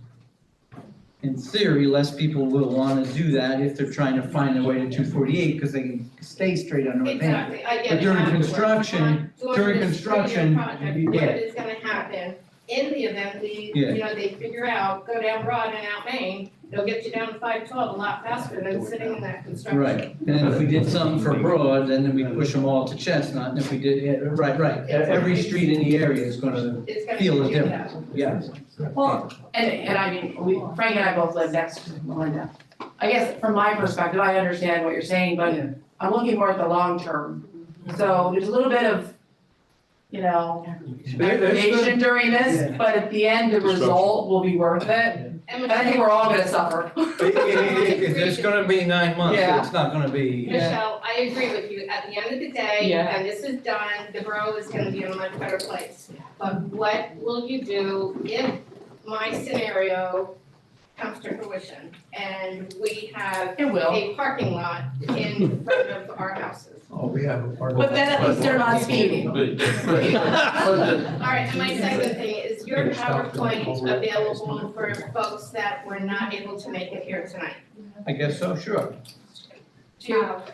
in theory, less people will wanna do that if they're trying to find their way to 248, because they can stay straight on Northampton. Exactly, I get But it. during afterwards. construction- During during this construction, project, yeah. what is gonna happen in the event Yeah. they figure out, go down Broad and out Main, It'll get you down to 512 a lot faster than sitting in that construction. Right, and then if we did something for Broad, then we push them all to Chestnut, and if we did, yeah, right, every street in the area is gonna It's gonna feel a get you difference, yes. Well, and I mean, Frank and I both live next to Melinda. I guess from my perspective, I understand what you're saying, but I'm looking more at the long term. So there's a little bit of, aggravation during this, but at the end, the result will be worth it. And I think we're all gonna suffer. If it's gonna be 9 months, Yeah. it's not gonna be. Michelle, I agree with you. At the end of the day, Yeah. and this is done, the borough is gonna be in a much better place. But what will you do if my scenario comes to fruition and we have It will. a parking lot in front of our houses? Oh, we have a part. But then at least they're not speeding. All right, and my second thing, is your PowerPoint available for folks that were not able to make it here tonight? I guess so, sure.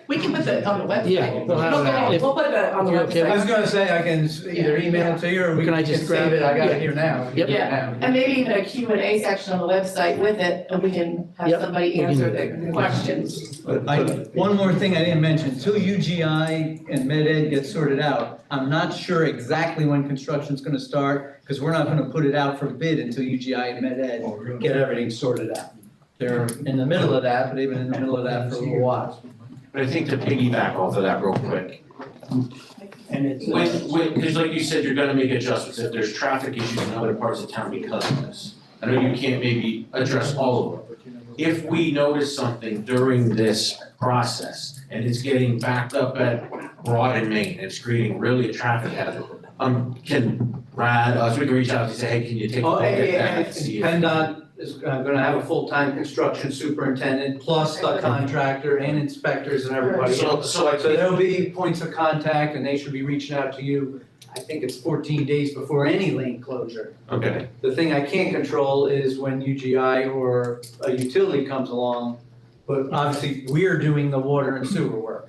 We can put it on the website. Yeah, we'll have that. We'll put it on the You're okay I was website. gonna say, I can either email it to you, or we Can I can just save grab it, I got it? it here now. Yep. Yeah, and maybe even a Q&A section on the website with it, and we can have Yep. somebody answer the questions. One more thing I didn't mention, till UGI and Med Ed get sorted out, I'm not sure exactly when construction's gonna start, because we're not gonna put it out for bid until UGI and Med Ed get everything sorted out. They're in the middle of that, but they've been in the middle of that for a little while. But I think to piggyback off of that real quick, And it's. because like you said, you're gonna make adjustments if there's traffic issues in other parts of town because of this. I know you can't maybe address all of them. If we notice something during this process and it's getting backed up at Broad and Main, and it's creating really a traffic hazard, can Brad, we can reach out and say, hey, can you take a look at that and see if. PennDOT is gonna have a full-time construction superintendent, plus the contractor and inspectors and everybody else. So there'll be points of contact, and they should be reaching out to you, I think it's 14 days before any lane closure. Okay, The thing I can't control is when UGI or a utility comes along, but obviously, we're doing the water and sewer work.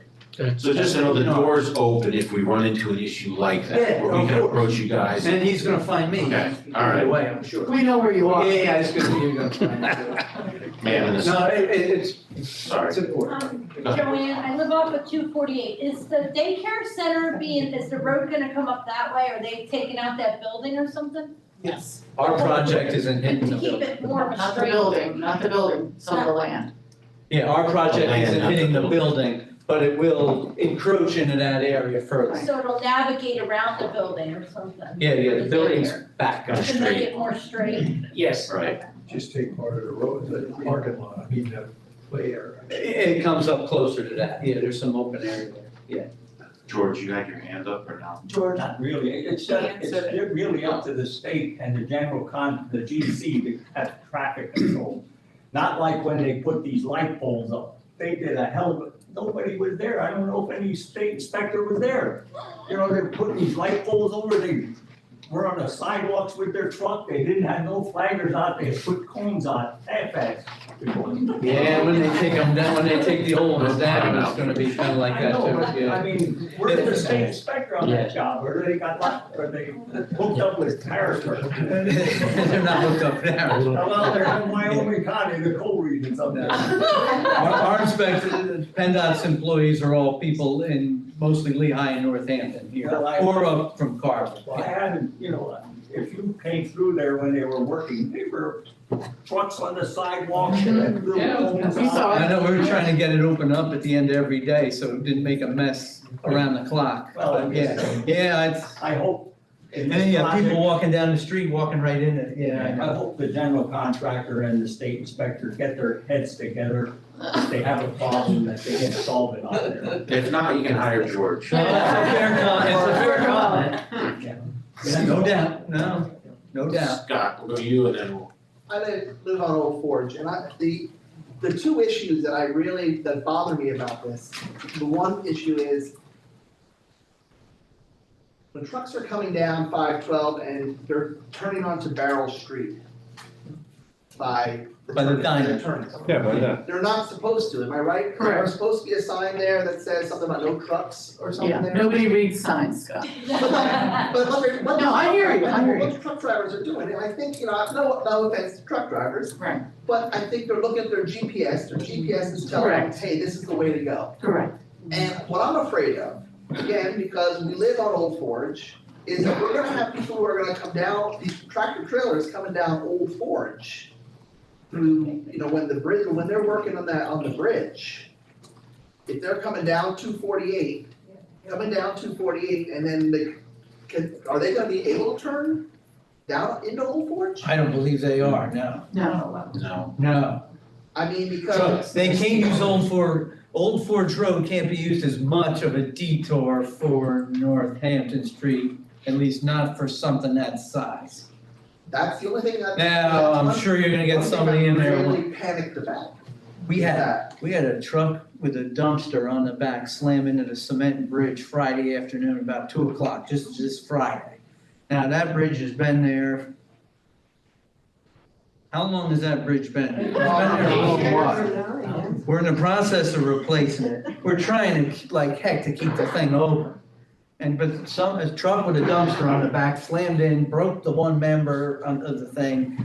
so just to know the door's open if we run into an issue like that, Yeah, where we of can course. approach you guys. And he's gonna find me. Okay, all right. Either way, I'm sure. We know where you are. Yeah, it's good that you're gonna find me. Man, in this, No, it's sorry. important. Go ahead. Joanne, I live off of 248. Is the daycare center is the road gonna come up that way? Are they taking out that building or something? Yes. Our project isn't hitting the To keep building. it more of a Not the straight. building, some of the land. Yeah, our project The land, isn't not the hitting the building. building, but it will encroach into that area further. So it'll navigate around the building or something? Yeah, the building's back on To make straight. it more straight? Yes. Right. Just take part of the road, the parking lot, I mean, the play area. It comes up closer to that. Yeah, there's some open area there. George, you had your hand up or no? George. Not really, it's really up to the state and the the GC to have traffic control. Not like when they put these light poles up, they did a hell of a, nobody was there, I don't know if any state inspector was there. You know, they're putting these light poles over, they were on the sidewalks with their truck, they didn't have no flaggers out, they put cones on, half-assed. Yeah, when they take them down, when they take the old ones down, it's gonna be kind of like I that know, too, but yeah. I mean, where's the state inspector on that job, or they got locked, or they hooked up with Harrisburg? They're not hooked up there. Well, they're in Wyoming County, the coal regions up there. Our inspectors, PennDOT's employees are all people in mostly Lehigh and Northampton here, Well, or up from Carver. Well, I haven't, if you came through there when they were working, they were trucks on the sidewalk, and had little homes we saw out. I know, we were trying to get it open up at the end of every day, so it didn't make a mess around the clock. Well, But yeah, it's, I hope. in and this then you have people project- walking down the street, walking right in it, yeah, I I know. hope the general contractor and the state inspector get their heads together. If they have a problem, that they can solve it out there. If not, you can hire George. No, it's a fair comment, it's a fair comment. Yeah, no doubt, no doubt. Scott, we'll go to you and then we'll. I live on Old Forge, and the two issues that bother me about this, the one issue is when trucks are coming down 512 and they're turning onto Barrel Street by By the diner. turns. Yeah, by that. They're not supposed to, am I right? Correct. There's supposed to be a sign there that says something about no trucks or something Yeah, there. nobody reads signs, Scott. But No, I hear you, I hear you. what truck drivers are doing, and I think, no offense to truck drivers, Right, but I think they're looking at their GPS is telling them, Correct. hey, this is the way to go. correct. And what I'm afraid of, again, because we live on Old Forge, is that we're gonna have people who are gonna come down, these tractor trailers coming down Old Forge through, when they're working on the bridge, if they're coming down 248, and then are they gonna be able to turn down into Old Forge? I don't believe they are, no. No. No. I mean, So because. they can't use Old Forge Road can't be used as much of a detour for Northampton Street, at least not for something that size. That's the only thing that. Now, I'm sure you're gonna get somebody in there. I'm really panicked about. We had a truck with a dumpster on the back slam into the cement bridge Friday afternoon about 2:00, just Friday. Now, that bridge has been there. How long has that bridge been there? It's been there a long while. We're in the process of replacing it. We're trying to, like heck, to keep the thing open. But a truck with a dumpster on the back slammed in, broke the one member of the thing.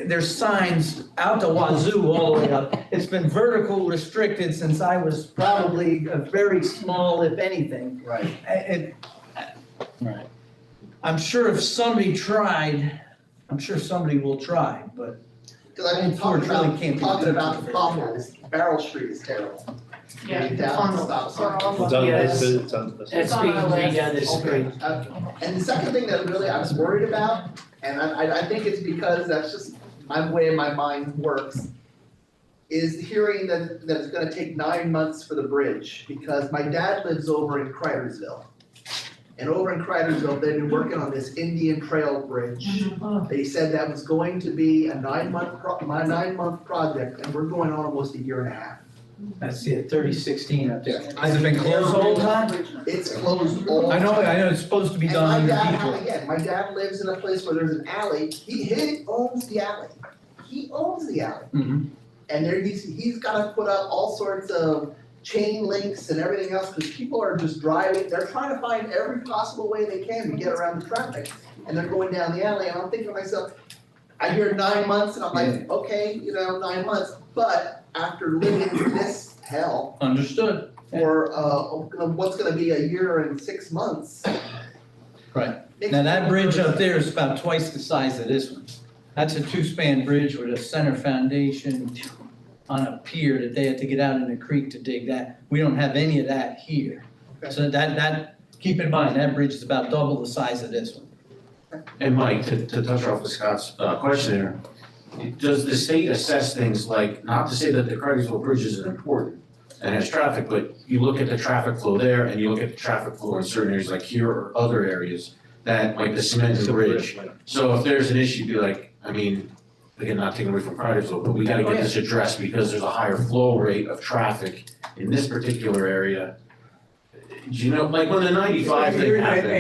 There's signs out the wazoo all the way up. It's been vertical restricted since I was probably a very small, if anything. Right. Right. I'm sure if somebody tried, I'm sure somebody will try, but. Because I mean, Old Forge really can't be talking done. about the potholes, Barrel Street is terrible. Yeah, Getting down the stop sign. Yes. That's being redone this spring. And the second thing that really I was worried about, and I think it's because that's just my way my mind works, is hearing that it's gonna take 9 months for the bridge, because my dad lives over in Cridersville. And over in Cridersville, they've been working on this Indian Trail Bridge. They said that was going to be a 9-month project, and we're going on almost a year and a half. That's it, 3016 up there. Has it been closed the whole time? It's closed all. I know it's supposed to be done And under my detour. dad, again, my dad lives in a place where there's an alley, he owns the alley. He owns the alley. Mhm. And he's gotta put up all sorts of chain links and everything else, because people are just driving, they're trying to find every possible way they can to get around the traffic. And they're going down the alley, and I'm thinking to myself, I hear 9 months, and I'm like, okay, 9 months, but after living through this hell. Understood. For, what's gonna be a year and 6 months. Right. Now, that bridge up there is about twice the size of this one. That's a 2-span bridge with a center foundation on a pier that they had to get out in the creek to dig that. We don't have any of that here. So keep in mind, that bridge is about double the size of this one. And Mike, to touch off of Scott's question there, does the state assess things like, not to say that the Craigsville Bridge isn't important and has traffic, but you look at the traffic flow there and you look at the traffic flow in certain areas like here or other areas that, like the cement bridge. So if there's an issue, be like, I mean, again, not taking away from Craigsville, but we gotta get this addressed because there's a higher flow rate of traffic in this particular area. Do you know, like when the 95 thing happened?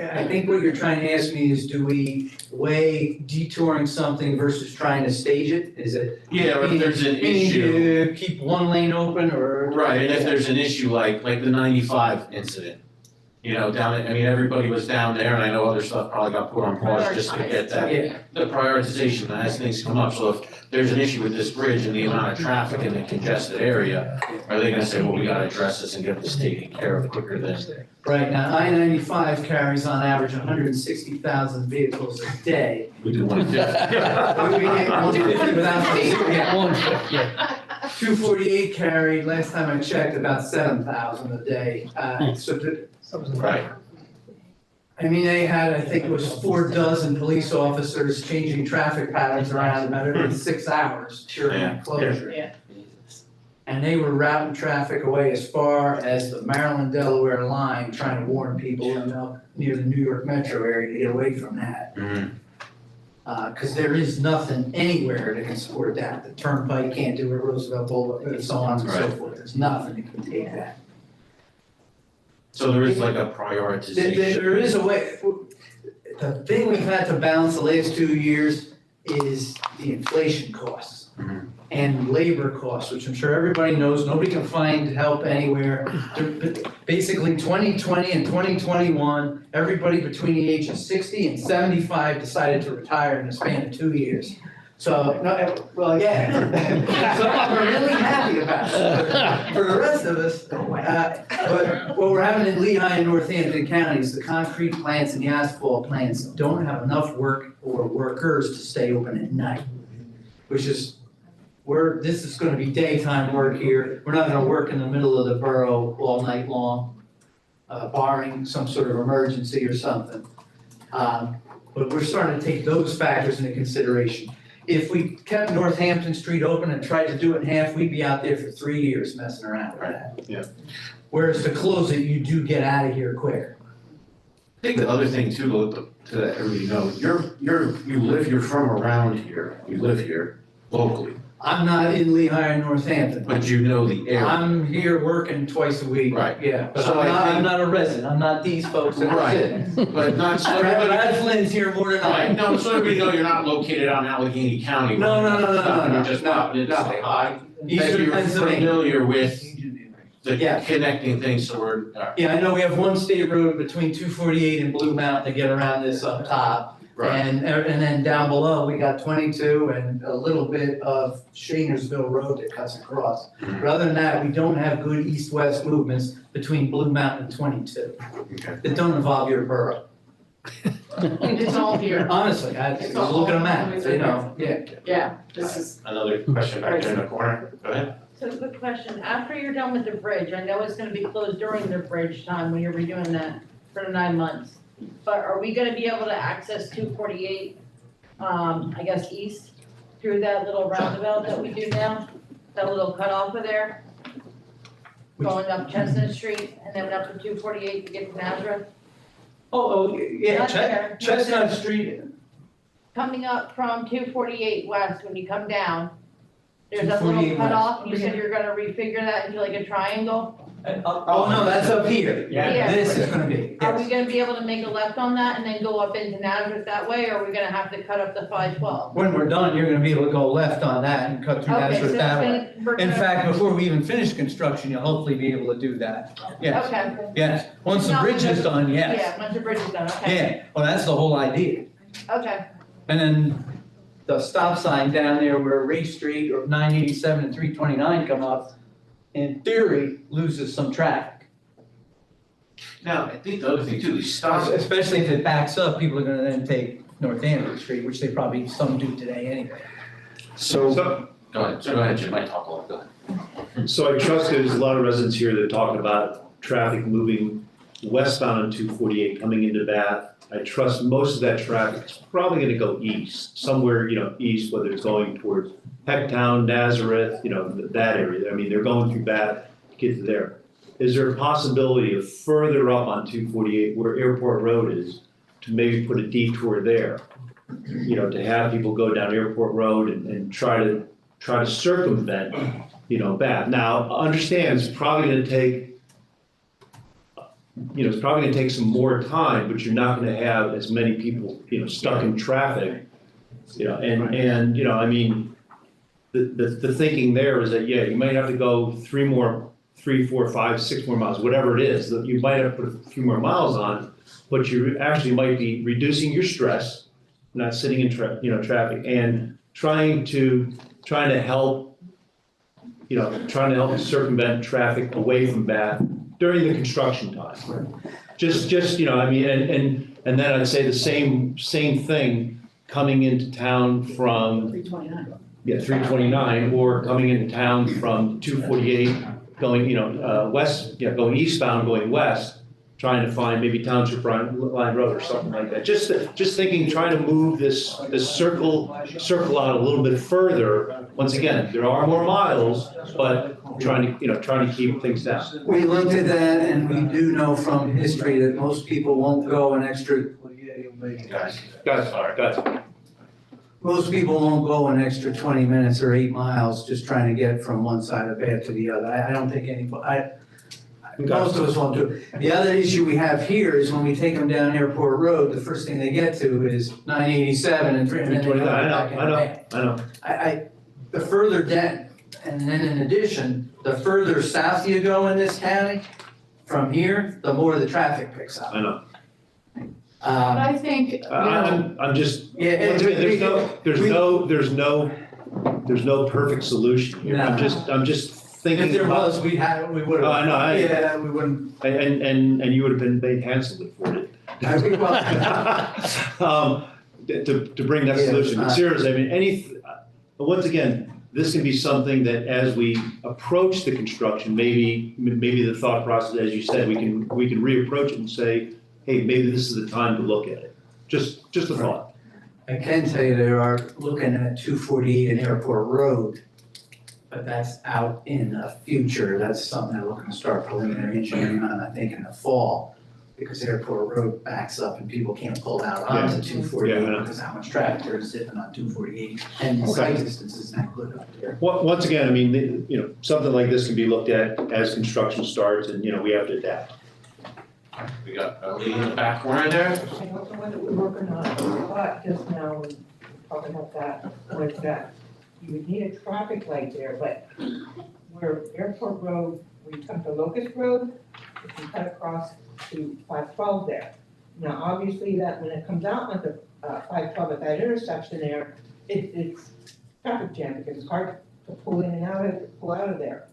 I think what you're trying to ask me is, do we weigh detouring something versus trying to stage it? Is it? Yeah, or if there's an meaning issue. to keep one lane open or? Right, and if there's an issue like the 95 incident, everybody was down there, and I know other stuff probably got put on pause just to get that. Yeah. The prioritization as things come up, so if there's an issue with this bridge and the amount of traffic in the congested area, are they gonna say, well, we gotta address this and get this taken care of quicker than? Right, now, I-95 carries on average 160,000 vehicles a day. We do 150. We get 150,000, yeah, 150, yeah. 248 carried, last time I checked, about 7,000 a day. Right. I mean, they had, I think it was 4 dozen police officers changing traffic patterns around about every 6 hours during that closure. Yeah. And they were routing traffic away as far as the Maryland-Delaware line, trying to warn people near the New York metro area to get away from that. Because there is nothing anywhere that can support that. The turnpike can't do it, Roosevelt Boulevard, and so on and so forth. There's nothing that can take that. So there is like a prioritization. There is a way. The thing we've had to balance the last 2 years is the inflation costs. and labor costs, which I'm sure everybody knows, nobody can find help anywhere. Basically, 2020 and 2021, everybody between the age of 60 and 75 decided to retire in the span of 2 years. So, no, well, yeah, so I'm really happy about it. For the rest of us, but what we're having in Lehigh and Northampton counties, the concrete plants and the asphalt plants don't have enough work or workers to stay open at night, which is this is gonna be daytime work here. We're not gonna work in the middle of the borough all night long, barring some sort of emergency or something. But we're starting to take those factors into consideration. If we kept Northampton Street open and tried to do it in half, we'd be out there for 3 years messing around with that. Yeah. Whereas to close it, you do get out of here quicker. I think the other thing too, to let everybody know, you're from around here, you live here locally, I'm not in Lehigh or Northampton. but you know the area. I'm here working twice a week. Right. Yeah, but So I'm not a resident, I'm not these folks that are Right. sitting. But not so everybody. Brad Flynn's here more than I Right, am. no, so everybody know you're not located on Allegheny County. No. You're just popping in to say hi. Eastern That you're Pennsylvania. familiar with the Yeah. connecting things, so we're. Yeah, I know we have one state road between 248 and Blue Mountain to get around this up top. Right. And then down below, we got 22 and a little bit of Shanersville Road that cuts across. But other than that, we don't have good east-west movements between Blue Mountain and 22 that don't involve your borough. It's all here. Honestly, I just look at a map, you know, yeah. Yeah, this is. Another question back there in the corner, go ahead. So good question, after you're done with the bridge, I know it's gonna be closed during the bridge time when you're redoing that for the 9 months. But are we gonna be able to access 248, I guess east, through that little roundabout that we do now? That little cutoff of there? Going up Chestnut Street and then up to 248 to get to Nazareth? Yeah, Not there. Chestnut Street. Coming up from 248 west, when you come down, there's that little 248 west. cutoff, you said you're gonna refigure that into like a triangle? Oh, no, that's up here. Yeah. This is gonna be, Are we yes. gonna be able to make a left on that and then go up into Nazareth that way, or are we gonna have to cut up the 512? When we're done, you're gonna be able to go left on that and cut through Okay, so Nazareth it's that way. gonna, we're In gonna. fact, before we even finish construction, you'll hopefully be able to do that. Yes, Okay. yes. Once the bridge is done, yes. Yeah, once the bridge is done, okay. Yeah, well, that's the whole idea. Okay, And then the stop sign down there where Race Street or 987 and 329 come up, in theory, loses some traffic. Now, I think the other thing too, these stop. Especially if it backs up, people are gonna then take Northampton Street, which they probably, some do today anyway. So, Go ahead, Jim, I talk a lot, go ahead. so I trust there's a lot of residents here that talk about traffic moving westbound on 248 coming into Bath. I trust most of that traffic is probably gonna go east, somewhere, east, whether it's going towards Pecktown, Nazareth, that area. I mean, they're going through Bath to get to there. Is there a possibility of further up on 248 where Airport Road is, to maybe put a detour there? To have people go down Airport Road and try to circumvent, Bath. Now, understand, it's probably gonna take some more time, but you're not gonna have as many people, stuck in traffic. I mean, the thinking there is that, you might have to go 3, 4, 5, 6 more miles, whatever it is, that you might have to put a few more miles on, but you actually might be reducing your stress, not sitting in traffic, and trying to help circumvent traffic away from Bath during the construction time. Just, I mean, and then I'd say the same thing coming into town from. 329. 329, or coming into town from 248, going, west, going eastbound, going west, trying to find maybe Township Line Road or something like that. Just thinking, trying to move this circle out a little bit further. Once again, there are more miles, but trying to keep things down. We looked at that and we do know from history that most people won't go an extra. Guys. Most people won't go an extra 20 minutes or 8 miles just trying to get from one side of Bath to the other. I don't think anybody, most of us won't do it. The other issue we have here is when we take them down Airport Road, the first thing they get to is 987 and 329. I know. the further down, and then in addition, the further south you go in this county, from here, the more the traffic picks up. I know. But I think, you know, I'm just, Yeah, once again, there's no perfect solution here. I'm just thinking. If there about- was, we would have. I know, Yeah, we wouldn't. And you would have been paid handsomely for it. To bring that Yeah, solution, but seriously, I mean, once again, this can be something that as we approach the construction, maybe the thought process, as you said, we can reapproach it and say, hey, maybe this is the time to look at it. Just a thought. I can tell you they are looking at 248 and Airport Road, but that's out in the future. That's something they're looking to start preliminary engineering on, I think, in the fall. Because Airport Road backs up and people can't pull out onto 248 because how much traffic there is sitting on 248. And the sight distance is not good up there. Once again, I mean, something like this can be looked at as construction starts and, we have to adapt. We got a lady in the back corner there. I don't know whether we're working on it, but just now, when talking about that, was that you would need a traffic light there, but where Airport Road, when you come to Locust Road, if you cut across to 512 there. Now, obviously, that when it comes out onto 512 at that intersection there, it's traffic jam because it's hard to pull in and pull out of there.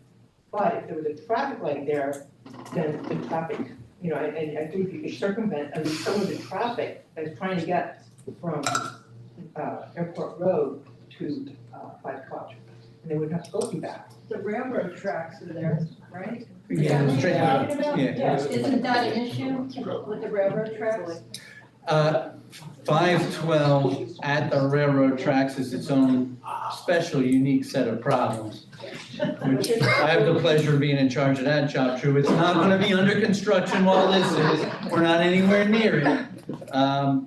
But if there was a traffic light there, then the traffic, and I think you could circumvent at least some of the traffic that's trying to get from Airport Road to 512. And they wouldn't have to go through that. The railroad tracks are there, right? Yeah, straight out. Yes, isn't that an issue with the railroad tracks? 512 at the railroad tracks is its own special, unique set of problems. Which I have the pleasure of being in charge of that job, true. It's not gonna be under construction while this is, we're not anywhere near it.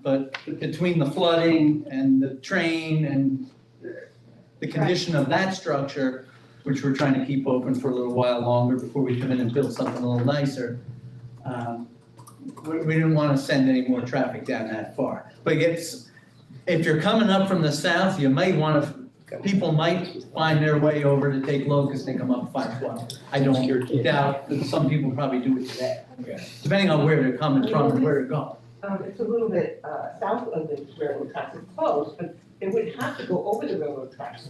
But between the flooding and the train and the condition of that structure, which we're trying to keep open for a little while longer before we come in and build something a little nicer. We didn't want to send any more traffic down that far. But if you're coming up from the south, you might want to, people might find their way over to take Locust and come up 512. I don't doubt that some people probably do it today, depending on where they're coming from and where they're going. It's a little bit south of the railroad tracks, it's close, but they wouldn't have to go over the railroad tracks.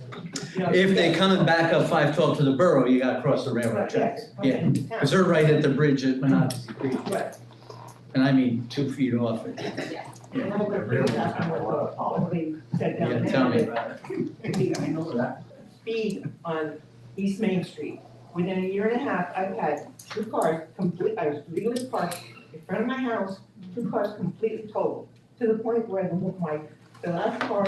If they're coming back up 512 to the borough, you gotta cross the railroad tracks. Yeah, because they're right at the bridge at Monocacy Creek. Right. And I mean 2 feet off it. Yeah. And I'm gonna bring that what we said down there. Yeah, tell me about it. Speed on East Main Street. Within a year and a half, I've had 2 cars I was legally parked in front of my house, 2 cars completely totaled. To the point where the last car,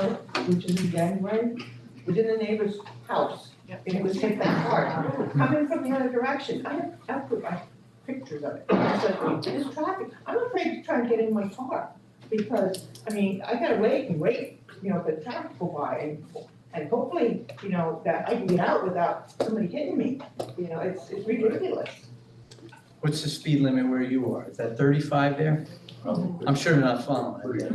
which is in January, was in the neighbor's house. And it was hit that hard, coming from the other direction. I put my pictures of it. I said, this traffic, I'm afraid to try to get in my car. Because, I gotta wait, for the traffic to go by and hopefully, that I can get out without somebody hitting me. It's ridiculous. What's the speed limit where you are? Is that 35 there? I'm sure they're not following it.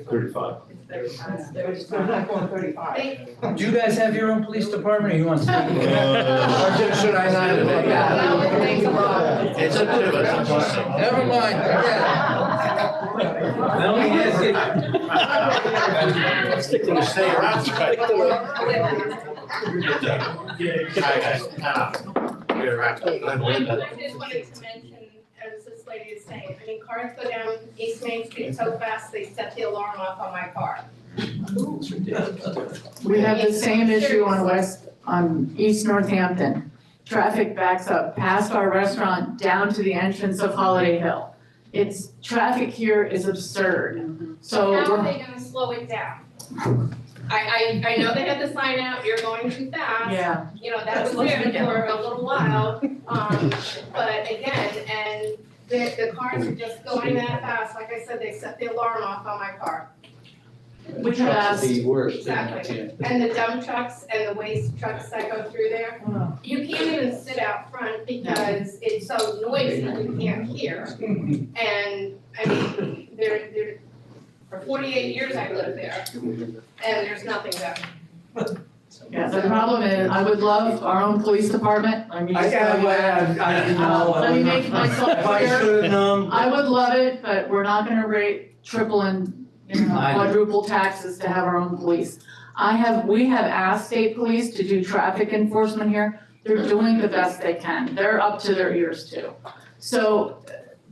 35. It's not going 35. Do you guys have your own police department or you want to speak? Or should I not? that would make a lot. It's a bit of a blessing. Never mind, Let me ask you. Stick to the stay around. I just wanted to mention, as this lady is saying, cars go down East Main Street so fast, they set the alarm off on my car. We have the same issue on East Northampton. Traffic backs up past our restaurant down to the entrance of Holiday Hill. Traffic here is absurd. So How are they gonna slow it down? I know they had the sign out, you're going too fast. Yeah. That was there for a little while, but again, and the cars are just going that fast, like I said, they set the alarm off on my car. We have asked. The worst. Exactly, and the dump trucks and the waste trucks that go through there, you can't even sit out front because it's so noisy, you can't hear. And, for 48 years I lived there, and there's nothing there. Yeah, the problem is, I would love our own police department, I mean. I didn't know. Let me make myself If I clear. should have known. I would love it, but we're not gonna rate triple and, I know. quadruple taxes to have our own police. We have asked state police to do traffic enforcement here, they're doing the best they can, they're up to their ears too. So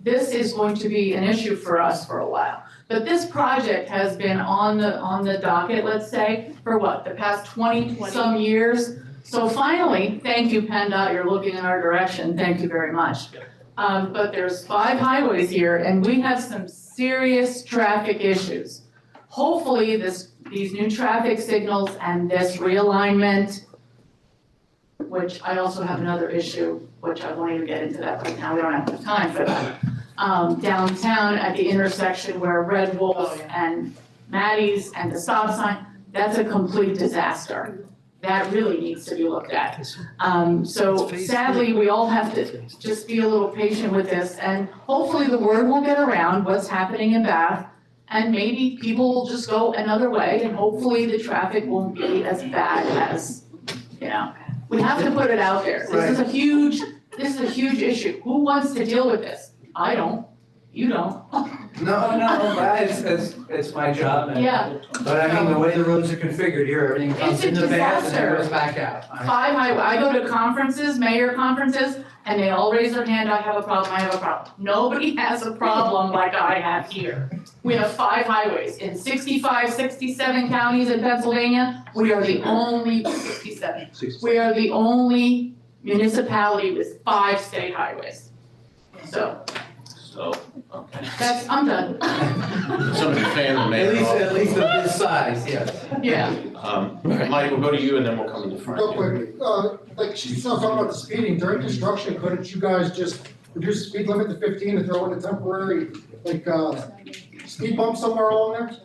this is going to be an issue for us for a while. But this project has been on the docket, let's say, for what, the past 20-some years? So finally, thank you PennDOT, you're looking in our direction, thank you very much. But there's 5 highways here and we have some serious traffic issues. Hopefully these new traffic signals and this realignment, which I also have another issue, which I won't even get into that right now, we don't have time for that. Downtown at the intersection where Red Wolf and Maddie's and the stop sign, that's a complete disaster. That really needs to be looked at. So sadly, we all have to just be a little patient with this and hopefully the word will get around what's happening in Bath and maybe people will just go another way and hopefully the traffic won't be as bad as, we have to put it out there. This is a huge issue. Who wants to deal with this? I don't. You don't. No, but it's my job. Yeah. But I mean, the way the roads are configured here, everything comes It's a in the bath and then disaster. goes back out. 5 highway, I go to conferences, mayor conferences, and they all raise their hand, I have a problem, I have a problem. Nobody has a problem like I have here. We have 5 highways in 65, 67 counties in Pennsylvania. We are the only, 67. We are the only municipality with 5 state highways. So, okay. I'm done. Somebody fan the mayor. At least of this size, yes. Yeah. Mike, we'll go to you and then we'll come in the front. Real quick, like she's talking about the speeding, during construction, couldn't you guys just reduce the speed limit to 15 and throw in a temporary, speed bump somewhere along there?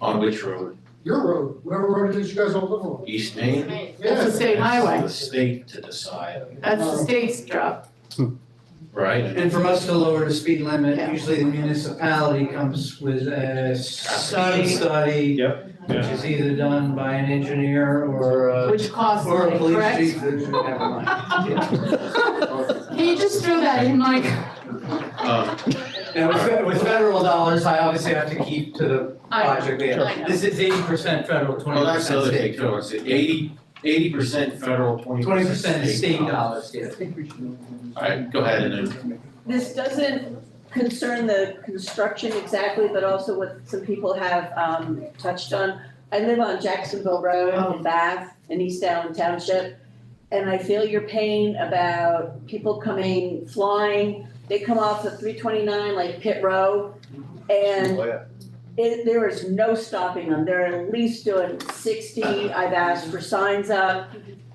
On which road? Your road, whatever road it is you guys all live on. East Main? That's a state highway. It's the state to decide, That's the state's job. right? And for us to lower the speed limit, Yeah. usually the municipality comes with a speed study. Yep. Which is either done by an engineer or Which costs or a money, police correct? chief. Never mind. Can you just throw that in, Mike? And with federal dollars, I obviously have to keep to the project. I know. This is 80% federal, 20% Well, that's the other thing state. too, it's 80% federal, 20% State dollars, yes. All right, go ahead and then. This doesn't concern the construction exactly, but also what some people have touched on. I live on Jacksonville Road in Bath, in East Allen Township, and I feel your pain about people coming, flying. They come off of 329 like Pit Row, and there is no stopping them. They're at least doing 60. I've asked for signs up.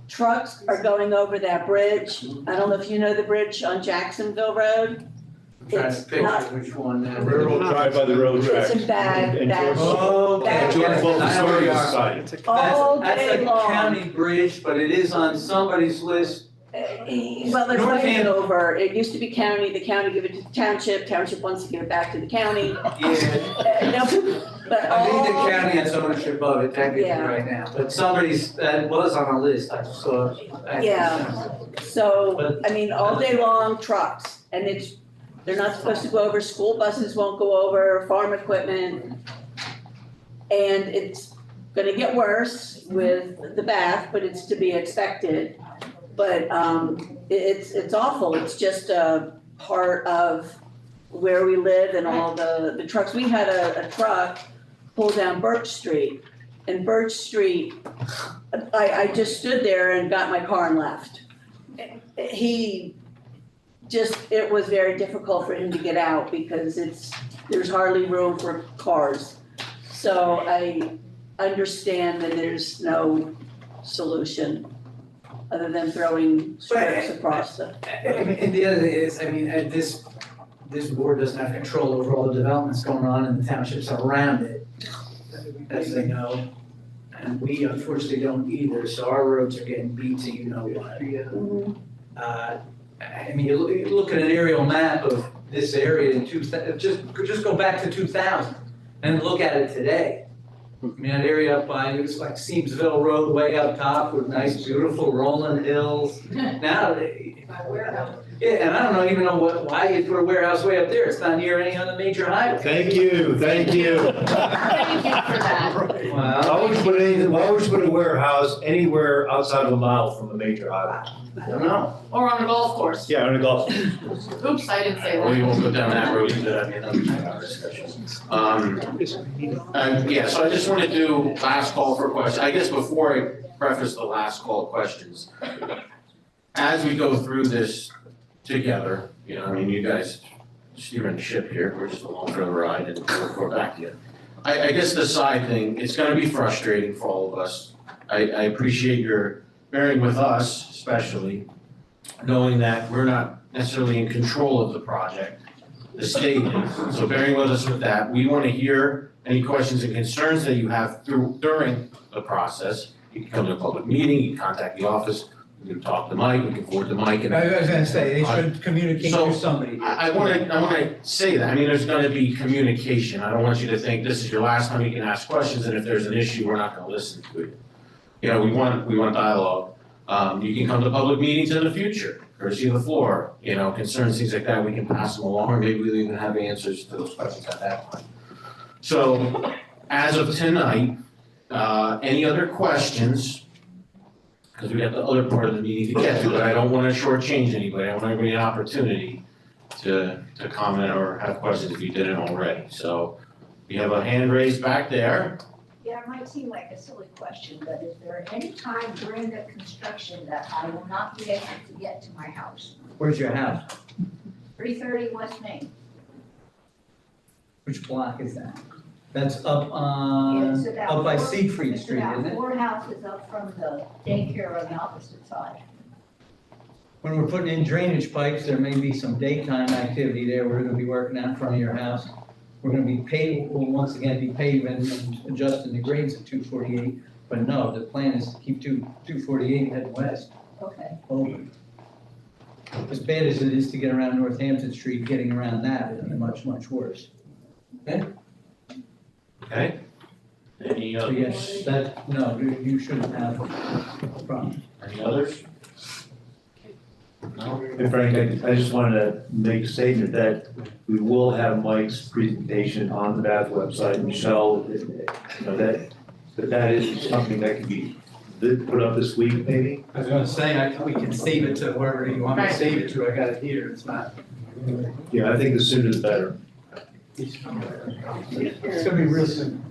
Trucks are going over that bridge. I don't know if you know the bridge on Jacksonville Road. Trying to It's picture not, which one. Railroad drive by the road tracks. it's a bad, And bad. George- Okay. George Bolton I know where you Historical are. Society. All That's day a long. county bridge, but it is on somebody's list. Well, they're fighting Northampton. over, it used to be county, the county give it to the township wants to give it back to the county. Yeah. No, but I think the all, county has ownership of it technically Yeah. right now, but somebody's, that was on a list, I saw. Yeah. So, I mean, all day long trucks, and they're not supposed to go over, school buses won't go over, farm equipment. And it's gonna get worse with the Bath, but it's to be expected. But, it's awful, it's just a part of where we live and all the trucks. We had a truck pull down Birch Street, and Birch Street, I just stood there and got my car and left. It was very difficult for him to get out because there's hardly room for cars. So I understand that there's no solution other than throwing strips across the. And the other thing is, this board doesn't have control over all the developments going on in the townships around it, as they know. And we unfortunately don't either, so our roads are getting beat to you know what. You look at an aerial map of this area in just go back to 2000 and look at it today. I mean, that area up by, it was like Seamsville Road way up top with nice, beautiful rolling hills. Now, yeah, and I don't even know why you put a warehouse way up there. It's not near any other major highway. Thank you, thank you. Thank you for that. Why would you put a warehouse anywhere outside of a mile from a major highway? I don't know. Or on a golf course. Yeah, on a golf. Oops, I didn't say that. We won't go down that road either, that'd be another 2-hour discussion. Yeah, so I just want to do last call for questions. I guess before I preface the last call of questions, as we go through this together, you know, I mean, you guys steering the ship here, we're just along for the ride and we're back to you. I guess the side thing, it's gonna be frustrating for all of us. I appreciate your bearing with us, especially, knowing that we're not necessarily in control of the project. The state is, so bearing with us with that. We want to hear any questions and concerns that you have during the process. You can come to a public meeting, you can contact the office, you can talk to Mike, we can forward to Mike. And I was gonna say, they should communicate to somebody. I wanna say that, I mean, there's gonna be communication. I don't want you to think this is your last time you can ask questions, and if there's an issue, we're not gonna listen to it. You know, we want dialogue. You can come to public meetings in the future, courtesy of the floor, you know, concerns, things like that, we can pass them along, or maybe we'll even have answers to those questions at that point. So, as of tonight, any other questions? Because we got the other part of the meeting to get to, but I don't want to shortchange anybody, I want everybody an opportunity to comment or have questions if you didn't already. So, we have a hand raised back there. Yeah, it might seem like a silly question, but is there any time during the construction that I will not be able to get to my house? Where's your house? 330 West Main. Which block is that? That's up on, It's about up by four- Siegfried Street, isn't It's it? about 4 houses up from the daycare on the opposite side. When we're putting in drainage pipes, there may be some daytime activity there. We're gonna be working out in front of your house. We're gonna be we'll once again be paving and adjusting the grades at 248. But no, the plan is to keep 248 heading west Okay. open. As bad as it is to get around Northampton Street, getting around that is much, much worse. Okay? Okay? Any So others? yes, that, no, you shouldn't have a problem. Any others? No? And Frank, I just wanted to make a statement that we will have Mike's presentation on the Bath website. Michelle, you know, that is something that can be put up this week, maybe? I was gonna say, we can save it to wherever you want me to save it to. I got it here. It's not. Yeah, I think the sooner the better. It's gonna be real soon.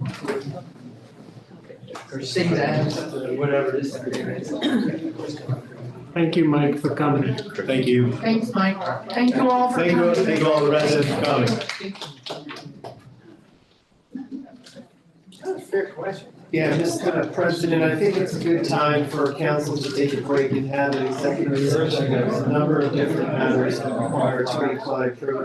Or save that, whatever it is. Thank you, Mike, for coming. Thank you. Thanks, Mike. Thank you all for coming. Thank you all the residents for coming. Fair question. Yeah, Mr. President, I think it's a good time for council to take a break and have an executive session. There's a number of different matters that require attorney-client privilege.